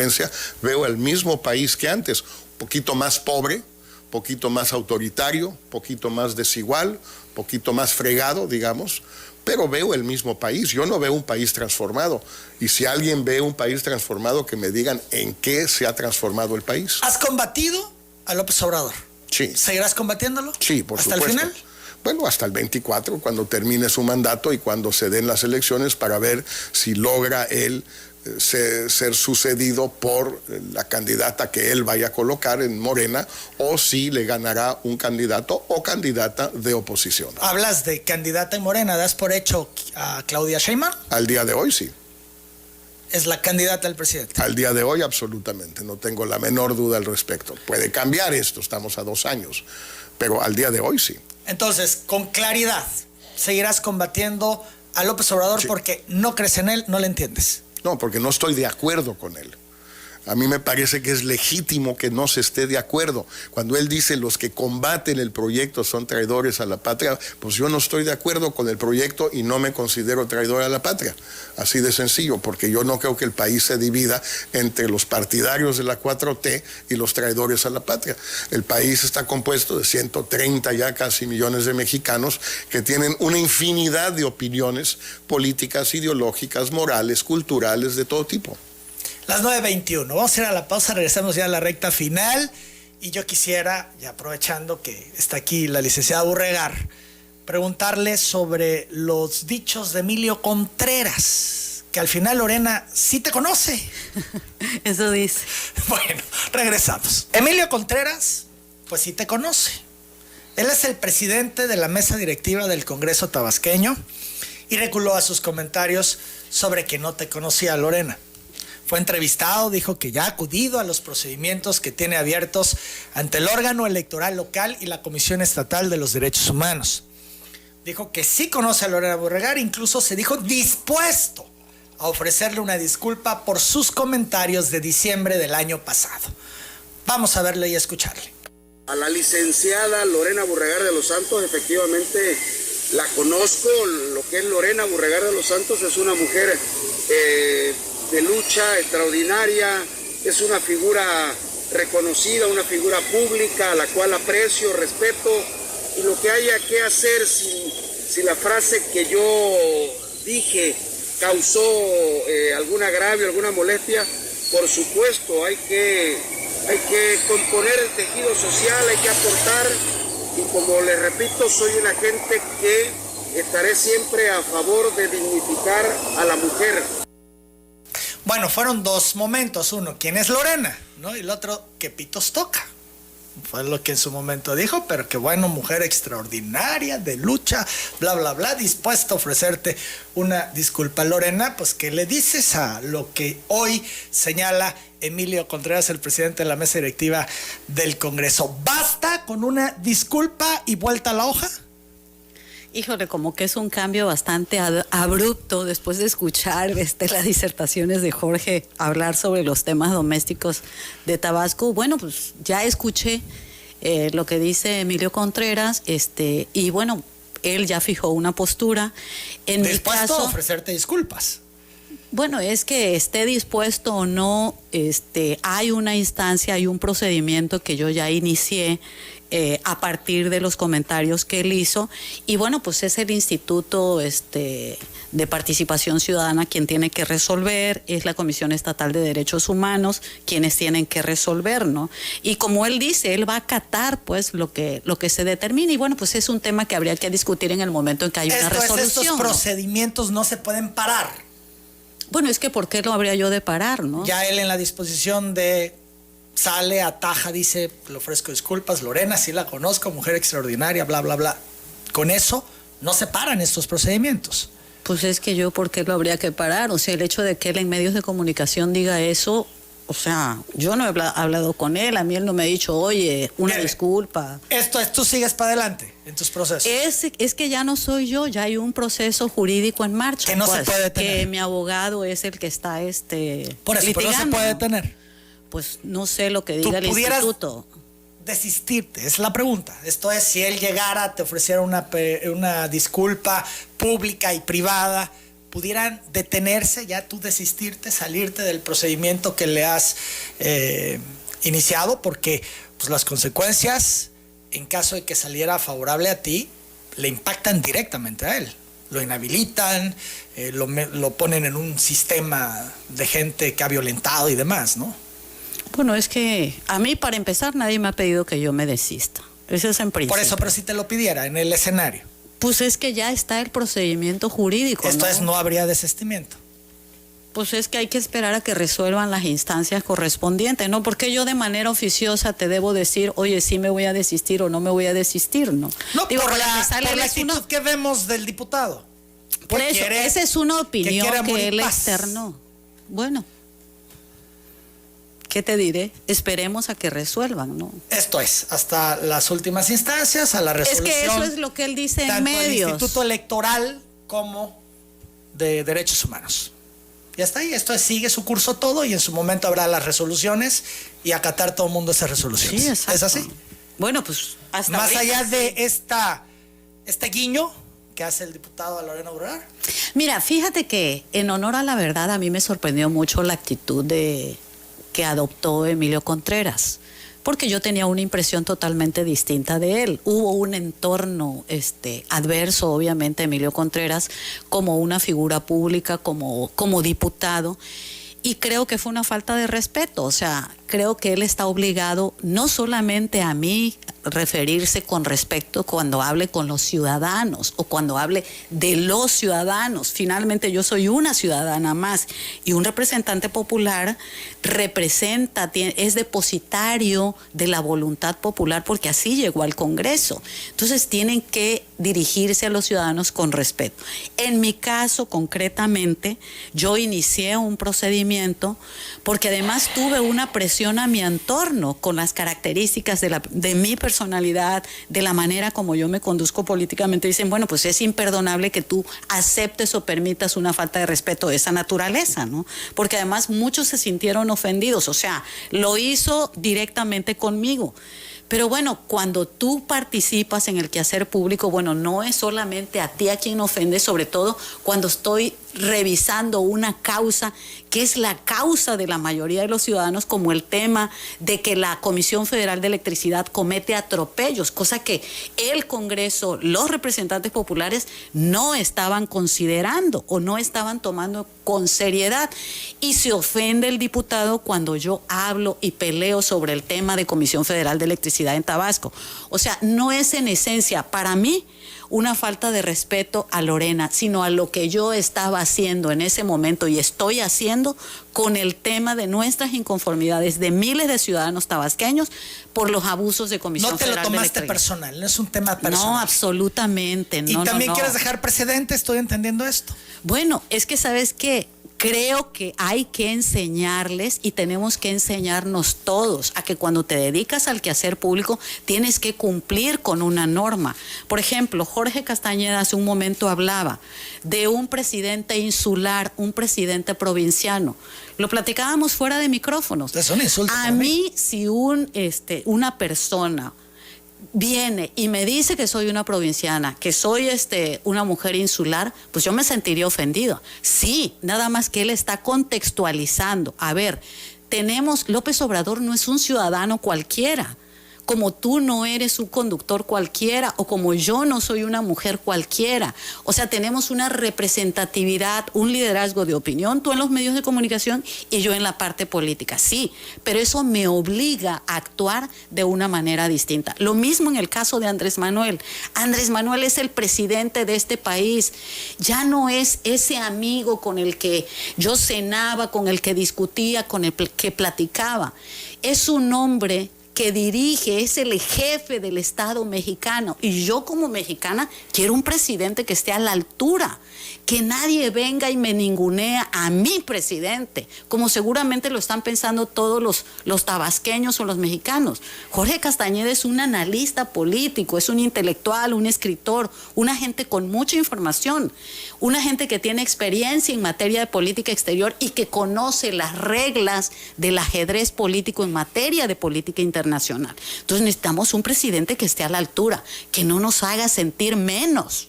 veo el mismo país que antes, un poquito más pobre, poquito más autoritario, poquito más desigual, poquito más fregado, digamos, pero veo el mismo país. Yo no veo un país transformado. Y si alguien ve un país transformado, que me digan en qué se ha transformado el país. ¿Has combatido a López Obrador? Sí. ¿Seguirás combatiéndolo? Sí, por supuesto. ¿Hasta el final? Bueno, hasta el 24, cuando termine su mandato y cuando se den las elecciones, para ver si logra él ser sucedido por la candidata que él vaya a colocar en Morena, o si le ganará un candidato o candidata de oposición. Hablas de candidata en Morena, ¿das por hecho a Claudia Sheinbaum? Al día de hoy sí. Es la candidata del presidente. Al día de hoy absolutamente, no tengo la menor duda al respecto. Puede cambiar esto, estamos a 2 años, pero al día de hoy sí. Entonces, con claridad, seguirás combatiendo a López Obrador, sí, porque no crees en él, no le entiendes. No, porque no estoy de acuerdo con él. A mí me parece que es legítimo que no se esté de acuerdo. Cuando él dice los que combaten el proyecto son traidores a la patria, pues yo no estoy de acuerdo con el proyecto y no me considero traidor a la patria. Así de sencillo, porque yo no creo que el país se divida entre los partidarios de la 4T y los traidores a la patria. El país está compuesto de 130 ya casi millones de mexicanos que tienen una infinidad de opiniones políticas, ideológicas, morales, culturales, de todo tipo. Las 9:21. Vamos a ir a la pausa, regresamos ya a la recta final. Y yo quisiera, ya aprovechando que está aquí la licenciada Burregar, preguntarle sobre los dichos de Emilio Contreras, que al final Lorena sí te conoce. Eso dice. Bueno, regresamos. Emilio Contreras, pues sí te conoce. Él es el presidente de la mesa directiva del Congreso tabasqueño y reculó a sus comentarios sobre que no te conocía Lorena. Fue entrevistado, dijo que ya ha acudido a los procedimientos que tiene abiertos ante el órgano electoral local y la Comisión Estatal de los Derechos Humanos. Dijo que sí conoce a Lorena Burregar, incluso se dijo dispuesto a ofrecerle una disculpa por sus comentarios de diciembre del año pasado. Vamos a verle y a escucharle. A la licenciada Lorena Burregar de los Santos, efectivamente la conozco. Lo que es Lorena Burregar de los Santos es una mujer de lucha extraordinaria, es una figura reconocida, una figura pública a la cual aprecio, respeto, y lo que haya que hacer, si la frase que yo dije causó algún agravio, alguna molestia, por supuesto hay que componer el tejido social, hay que aportar, y como les repito, soy una gente que estaré siempre a favor de dignificar a la mujer. Bueno, fueron dos momentos. Uno, ¿quién es Lorena? ¿No? Y el otro, ¿qué pitos toca? Fue lo que en su momento dijo, pero que bueno, mujer extraordinaria, de lucha, bla, bla, bla, dispuesta a ofrecerte una disculpa. Lorena, pues, ¿qué le dices a lo que hoy señala Emilio Contreras, el presidente de la mesa directiva del Congreso? ¿Basta con una disculpa y vuelta a la hoja? Híjole, como que es un cambio bastante abrupto después de escuchar las disertaciones de Jorge hablar sobre los temas domésticos de Tabasco. Bueno, pues ya escuché lo que dice Emilio Contreras, y bueno, él ya fijó una postura. En mi caso, a ofrecerte disculpas. Bueno, es que esté dispuesto o no, hay una instancia, hay un procedimiento que yo ya inicié a partir de los comentarios que él hizo, y bueno, pues es el Instituto de Participación Ciudadana quien tiene que resolver, es la Comisión Estatal de Derechos Humanos quienes tienen que resolver, ¿no? Y como él dice, él va a acatar pues lo que se determine, y bueno, pues es un tema que habría que discutir en el momento en que haya una resolución. Estos procedimientos no se pueden parar. Bueno, es que ¿por qué lo habría yo de parar, no? Ya él en la disposición de sale, ataja, dice, le ofrezco disculpas, Lorena, sí la conozco, mujer extraordinaria, bla, bla, bla. Con eso no se paran estos procedimientos. Pues es que yo, ¿por qué lo habría que parar? O sea, el hecho de que él en medios de comunicación diga eso, o sea, yo no he hablado con él, a mí él no me ha dicho, oye, una disculpa. Esto es, tú sigues para adelante en tus procesos. Es que ya no soy yo, ya hay un proceso jurídico en marcha. Que no se puede detener. Que mi abogado es el que está por eso, pero no se puede detener. Pues no sé lo que diga el instituto. Desistirte, es la pregunta. Esto es, si él llegara, te ofreciera una disculpa pública y privada, pudieran detenerse, ya tú desistirte, salirte del procedimiento que le has iniciado, porque pues, las consecuencias, en caso de que saliera favorable a ti, le impactan directamente a él. Lo inhabilitan, lo ponen en un sistema de gente que ha violentado y demás, ¿no? Bueno, es que a mí, para empezar, nadie me ha pedido que yo me desista. Eso es en principio. Por eso, pero si te lo pidiera en el escenario. Pues es que ya está el procedimiento jurídico. Esto es, no habría desistimiento. Pues es que hay que esperar a que resuelvan las instancias correspondientes, ¿no? Porque yo de manera oficiosa te debo decir, oye, sí me voy a desistir o no me voy a desistir, ¿no? No, digo, por la actitud que vemos del diputado. Por eso, esa es una opinión que él externó. Bueno, ¿qué te diré? Esperemos a que resuelvan, ¿no? Esto es, hasta las últimas instancias, a la resolución. Es que eso es lo que él dice en medios. Tanto del Instituto Electoral como de Derechos Humanos. Y hasta ahí, esto es, sigue su curso todo y en su momento habrá las resoluciones y acatar todo el mundo esas resoluciones. Sí, exacto. ¿Es así? Bueno, pues hasta más ahorita, allá de este guiño que hace el diputado a Lorena Burregar. Mira, fíjate que en honor a la verdad a mí me sorprendió mucho la actitud que adoptó Emilio Contreras, porque yo tenía una impresión totalmente distinta de él. Hubo un entorno adverso, obviamente, a Emilio Contreras como una figura pública, como diputado, y creo que fue una falta de respeto. O sea, creo que él está obligado no solamente a mí referirse con respeto cuando hable con los ciudadanos o cuando hable de los ciudadanos. Finalmente yo soy una ciudadana más y un representante popular representa, es depositario de la voluntad popular porque así llegó al Congreso. Entonces tienen que dirigirse a los ciudadanos con respeto. En mi caso, concretamente, yo inicié un procedimiento porque además tuve una presión a mi entorno con las características de mi personalidad, de la manera como yo me conduzco políticamente. Dicen, bueno, pues es imperdonable que tú aceptes o permitas una falta de respeto de esa naturaleza, ¿no? Porque además muchos se sintieron ofendidos, o sea, lo hizo directamente conmigo. Pero bueno, cuando tú participas en el quehacer público, bueno, no es solamente a ti a quien ofende, sobre todo cuando estoy revisando una causa que es la causa de la mayoría de los ciudadanos, como el tema de que la Comisión Federal de Electricidad comete atropellos, cosa que el Congreso, los representantes populares no estaban considerando o no estaban tomando con seriedad. Y se ofende el diputado cuando yo hablo y peleo sobre el tema de Comisión Federal de Electricidad en Tabasco. O sea, no es en esencia para mí una falta de respeto a Lorena, sino a lo que yo estaba haciendo en ese momento y estoy haciendo con el tema de nuestras inconformidades de miles de ciudadanos tabasqueños por los abusos de Comisión Federal de Electricidad. No te lo tomaste personal, no es un tema personal. No, absolutamente. Y también quieres dejar precedente, estoy entendiendo esto. Bueno, es que ¿sabes qué? Creo que hay que enseñarles y tenemos que enseñarnos todos a que cuando te dedicas al quehacer público tienes que cumplir con una norma. Por ejemplo, Jorge Castañeda hace un momento hablaba de un presidente insular, un presidente provinciano. Lo platicábamos fuera de micrófonos. Es un insulto. A mí, si una persona viene y me dice que soy una provinciana, que soy una mujer insular, pues yo me sentiría ofendido. Sí, nada más que él está contextualizando. A ver, López Obrador no es un ciudadano cualquiera, como tú no eres un conductor cualquiera o como yo no soy una mujer cualquiera. O sea, tenemos una representatividad, un liderazgo de opinión, tú en los medios de comunicación y yo en la parte política. Sí, pero eso me obliga a actuar de una manera distinta. Lo mismo en el caso de Andrés Manuel. Andrés Manuel es el presidente de este país. Ya no es ese amigo con el que yo cenaba, con el que discutía, con el que platicaba. Es un hombre que dirige, es el jefe del Estado mexicano. Y yo como mexicana quiero un presidente que esté a la altura, que nadie venga y me ningunea a mi presidente, como seguramente lo están pensando todos los tabasqueños o los mexicanos. Jorge Castañeda es un analista político, es un intelectual, un escritor, una gente con mucha información, una gente que tiene experiencia en materia de política exterior y que conoce las reglas del ajedrez político en materia de política internacional. Entonces necesitamos un presidente que esté a la altura, que no nos haga sentir menos.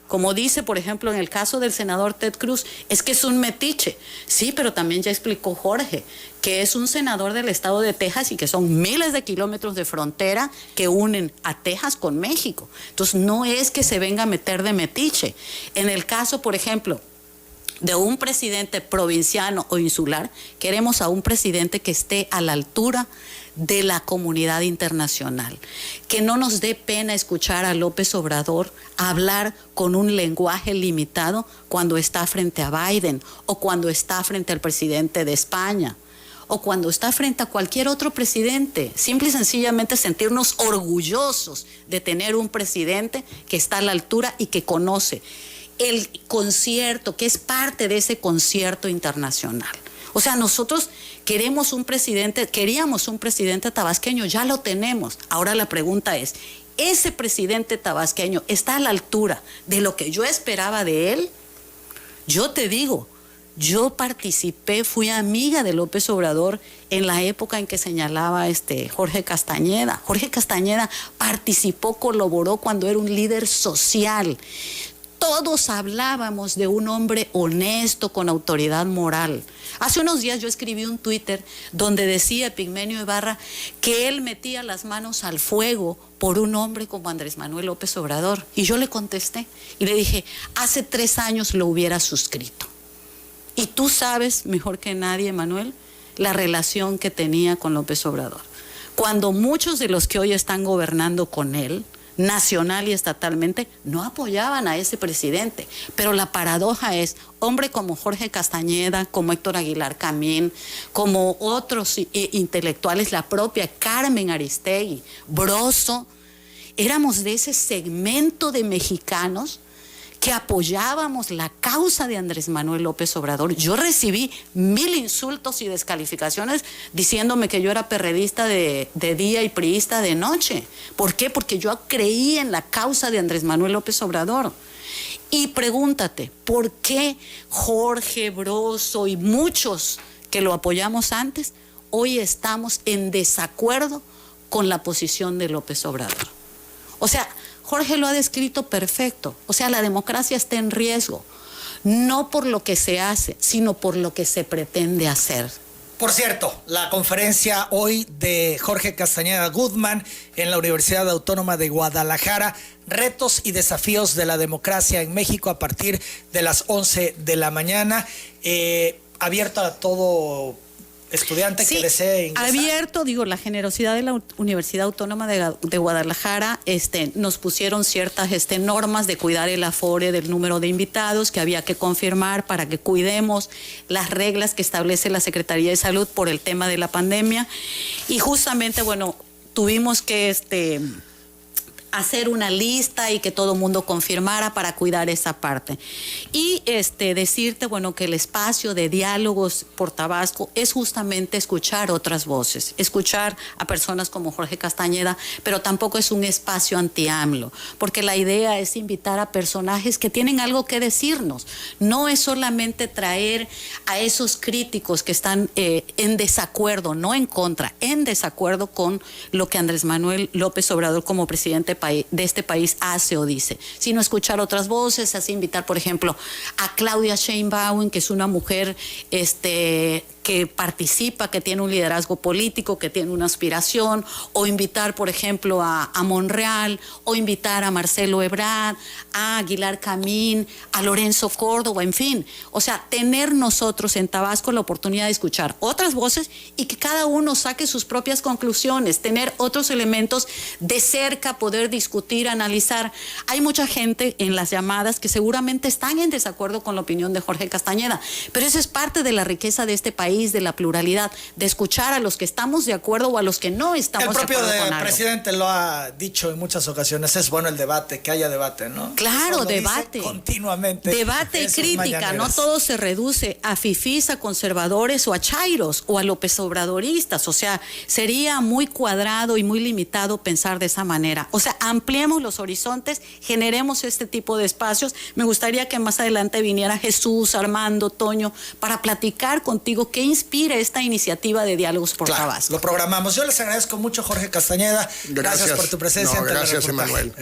Como dice, por ejemplo, en el caso del senador Ted Cruz, es que es un metiche. Sí, pero también ya explicó Jorge que es un senador del estado de Texas y que son miles de kilómetros de frontera que unen a Texas con México. Entonces, no es que se venga a meter de metiche. En el caso, por ejemplo, de un presidente provinciano o insular, queremos a un presidente que esté a la altura de la comunidad internacional, que no nos dé pena escuchar a López Obrador hablar con un lenguaje limitado cuando está frente a Biden o cuando está frente al presidente de España o cuando está frente a cualquier otro presidente. Simple y sencillamente sentirnos orgullosos de tener un presidente que está a la altura y que conoce el concierto, que es parte de ese concierto internacional. O sea, nosotros queríamos un presidente tabasqueño, ya lo tenemos. Ahora la pregunta es, ¿ese presidente tabasqueño está a la altura de lo que yo esperaba de él? Yo te digo, yo participé, fui amiga de López Obrador en la época en que señalaba Jorge Castañeda. Jorge Castañeda participó, colaboró cuando era un líder social. Todos hablábamos de un hombre honesto, con autoridad moral. Hace unos días yo escribí un Twitter donde decía Epigmenio Ibarra que él metía las manos al fuego por un hombre como Andrés Manuel López Obrador. Y yo le contesté y le dije, hace 3 años lo hubiera suscrito. Y tú sabes mejor que nadie, Manuel, la relación que tenía con López Obrador. Cuando muchos de los que hoy están gobernando con él, nacional y estatalmente, no apoyaban a ese presidente. Pero la paradoja es, hombre como Jorge Castañeda, como Héctor Aguilar Camín, como otros intelectuales, la propia Carmen Aristegui, Broso, éramos de ese segmento de mexicanos que apoyábamos la causa de Andrés Manuel López Obrador. Yo recibí 1000 insultos y descalificaciones diciéndome que yo era perredista de día y priista de noche. ¿Por qué? Porque yo creí en la causa de Andrés Manuel López Obrador. Y pregúntate, ¿por qué Jorge, Broso y muchos que lo apoyamos antes, hoy estamos en desacuerdo con la posición de López Obrador? O sea, Jorge lo ha descrito perfecto. O sea, la democracia está en riesgo, no por lo que se hace, sino por lo que se pretende hacer. Por cierto, la conferencia hoy de Jorge Castañeda Guzmán en la Universidad Autónoma de Guadalajara, retos y desafíos de la democracia en México, a partir de las 11 de la mañana, abierto a todo estudiante que desee ingresar. Abierto, la generosidad de la Universidad Autónoma de Guadalajara, nos pusieron ciertas normas de cuidar el aforo del número de invitados que había que confirmar para que cuidemos las reglas que establece la Secretaría de Salud por el tema de la pandemia. Y justamente, tuvimos que hacer una lista y que todo el mundo confirmara para cuidar esa parte. Y decirte, bueno, que el espacio de diálogos por Tabasco es justamente escuchar otras voces, escuchar a personas como Jorge Castañeda, pero tampoco es un espacio anti-AMLO, porque la idea es invitar a personajes que tienen algo que decirnos. No es solamente traer a esos críticos que están en desacuerdo, no en contra, en desacuerdo con lo que Andrés Manuel López Obrador como presidente de este país hace o dice, sino escuchar otras voces, así invitar, por ejemplo, a Claudia Sheinbaum, que es una mujer que participa, que tiene un liderazgo político, que tiene una aspiración, o invitar, por ejemplo, a Monreal, o invitar a Marcelo Ebrard, a Aguilar Camín, a Lorenzo Córdoba, en fin. O sea, tener nosotros en Tabasco la oportunidad de escuchar otras voces y que cada uno saque sus propias conclusiones, tener otros elementos de cerca, poder discutir, analizar. Hay mucha gente en las llamadas que seguramente están en desacuerdo con la opinión de Jorge Castañeda, pero eso es parte de la riqueza de este país, de la pluralidad, de escuchar a los que estamos de acuerdo o a los que no estamos de acuerdo con algo. El propio presidente lo ha dicho en muchas ocasiones, es bueno el debate, que haya debate, ¿no? Claro, debate. Continuamente. Debate y crítica, no todo se reduce a fifís, a conservadores o a chairos o a López Obradoristas, o sea, sería muy cuadrado y muy limitado pensar de esa manera. O sea, ampliemos los horizontes, generemos este tipo de espacios. Me gustaría que más adelante viniera Jesús, Armando, Toño, para platicar contigo qué inspira esta iniciativa de Diálogos por Tabasco. Lo programamos. Yo les agradezco mucho, Jorge Castañeda. Gracias por tu presencia. Gracias, Emanuel.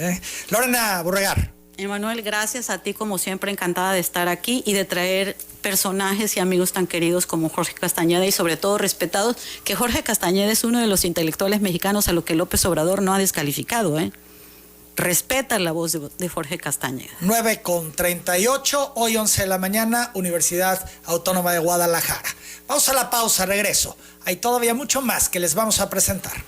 Lorena Burregar. Emanuel, gracias a ti, como siempre, encantada de estar aquí y de traer personajes y amigos tan queridos como Jorge Castañeda y sobre todo respetados, que Jorge Castañeda es uno de los intelectuales mexicanos a lo que López Obrador no ha descalificado, Respeta la voz de Jorge Castañeda. 9:38, hoy 11 de la mañana, Universidad Autónoma de Guadalajara. Vamos a la pausa, regreso. Hay todavía mucho más que les vamos a presentar.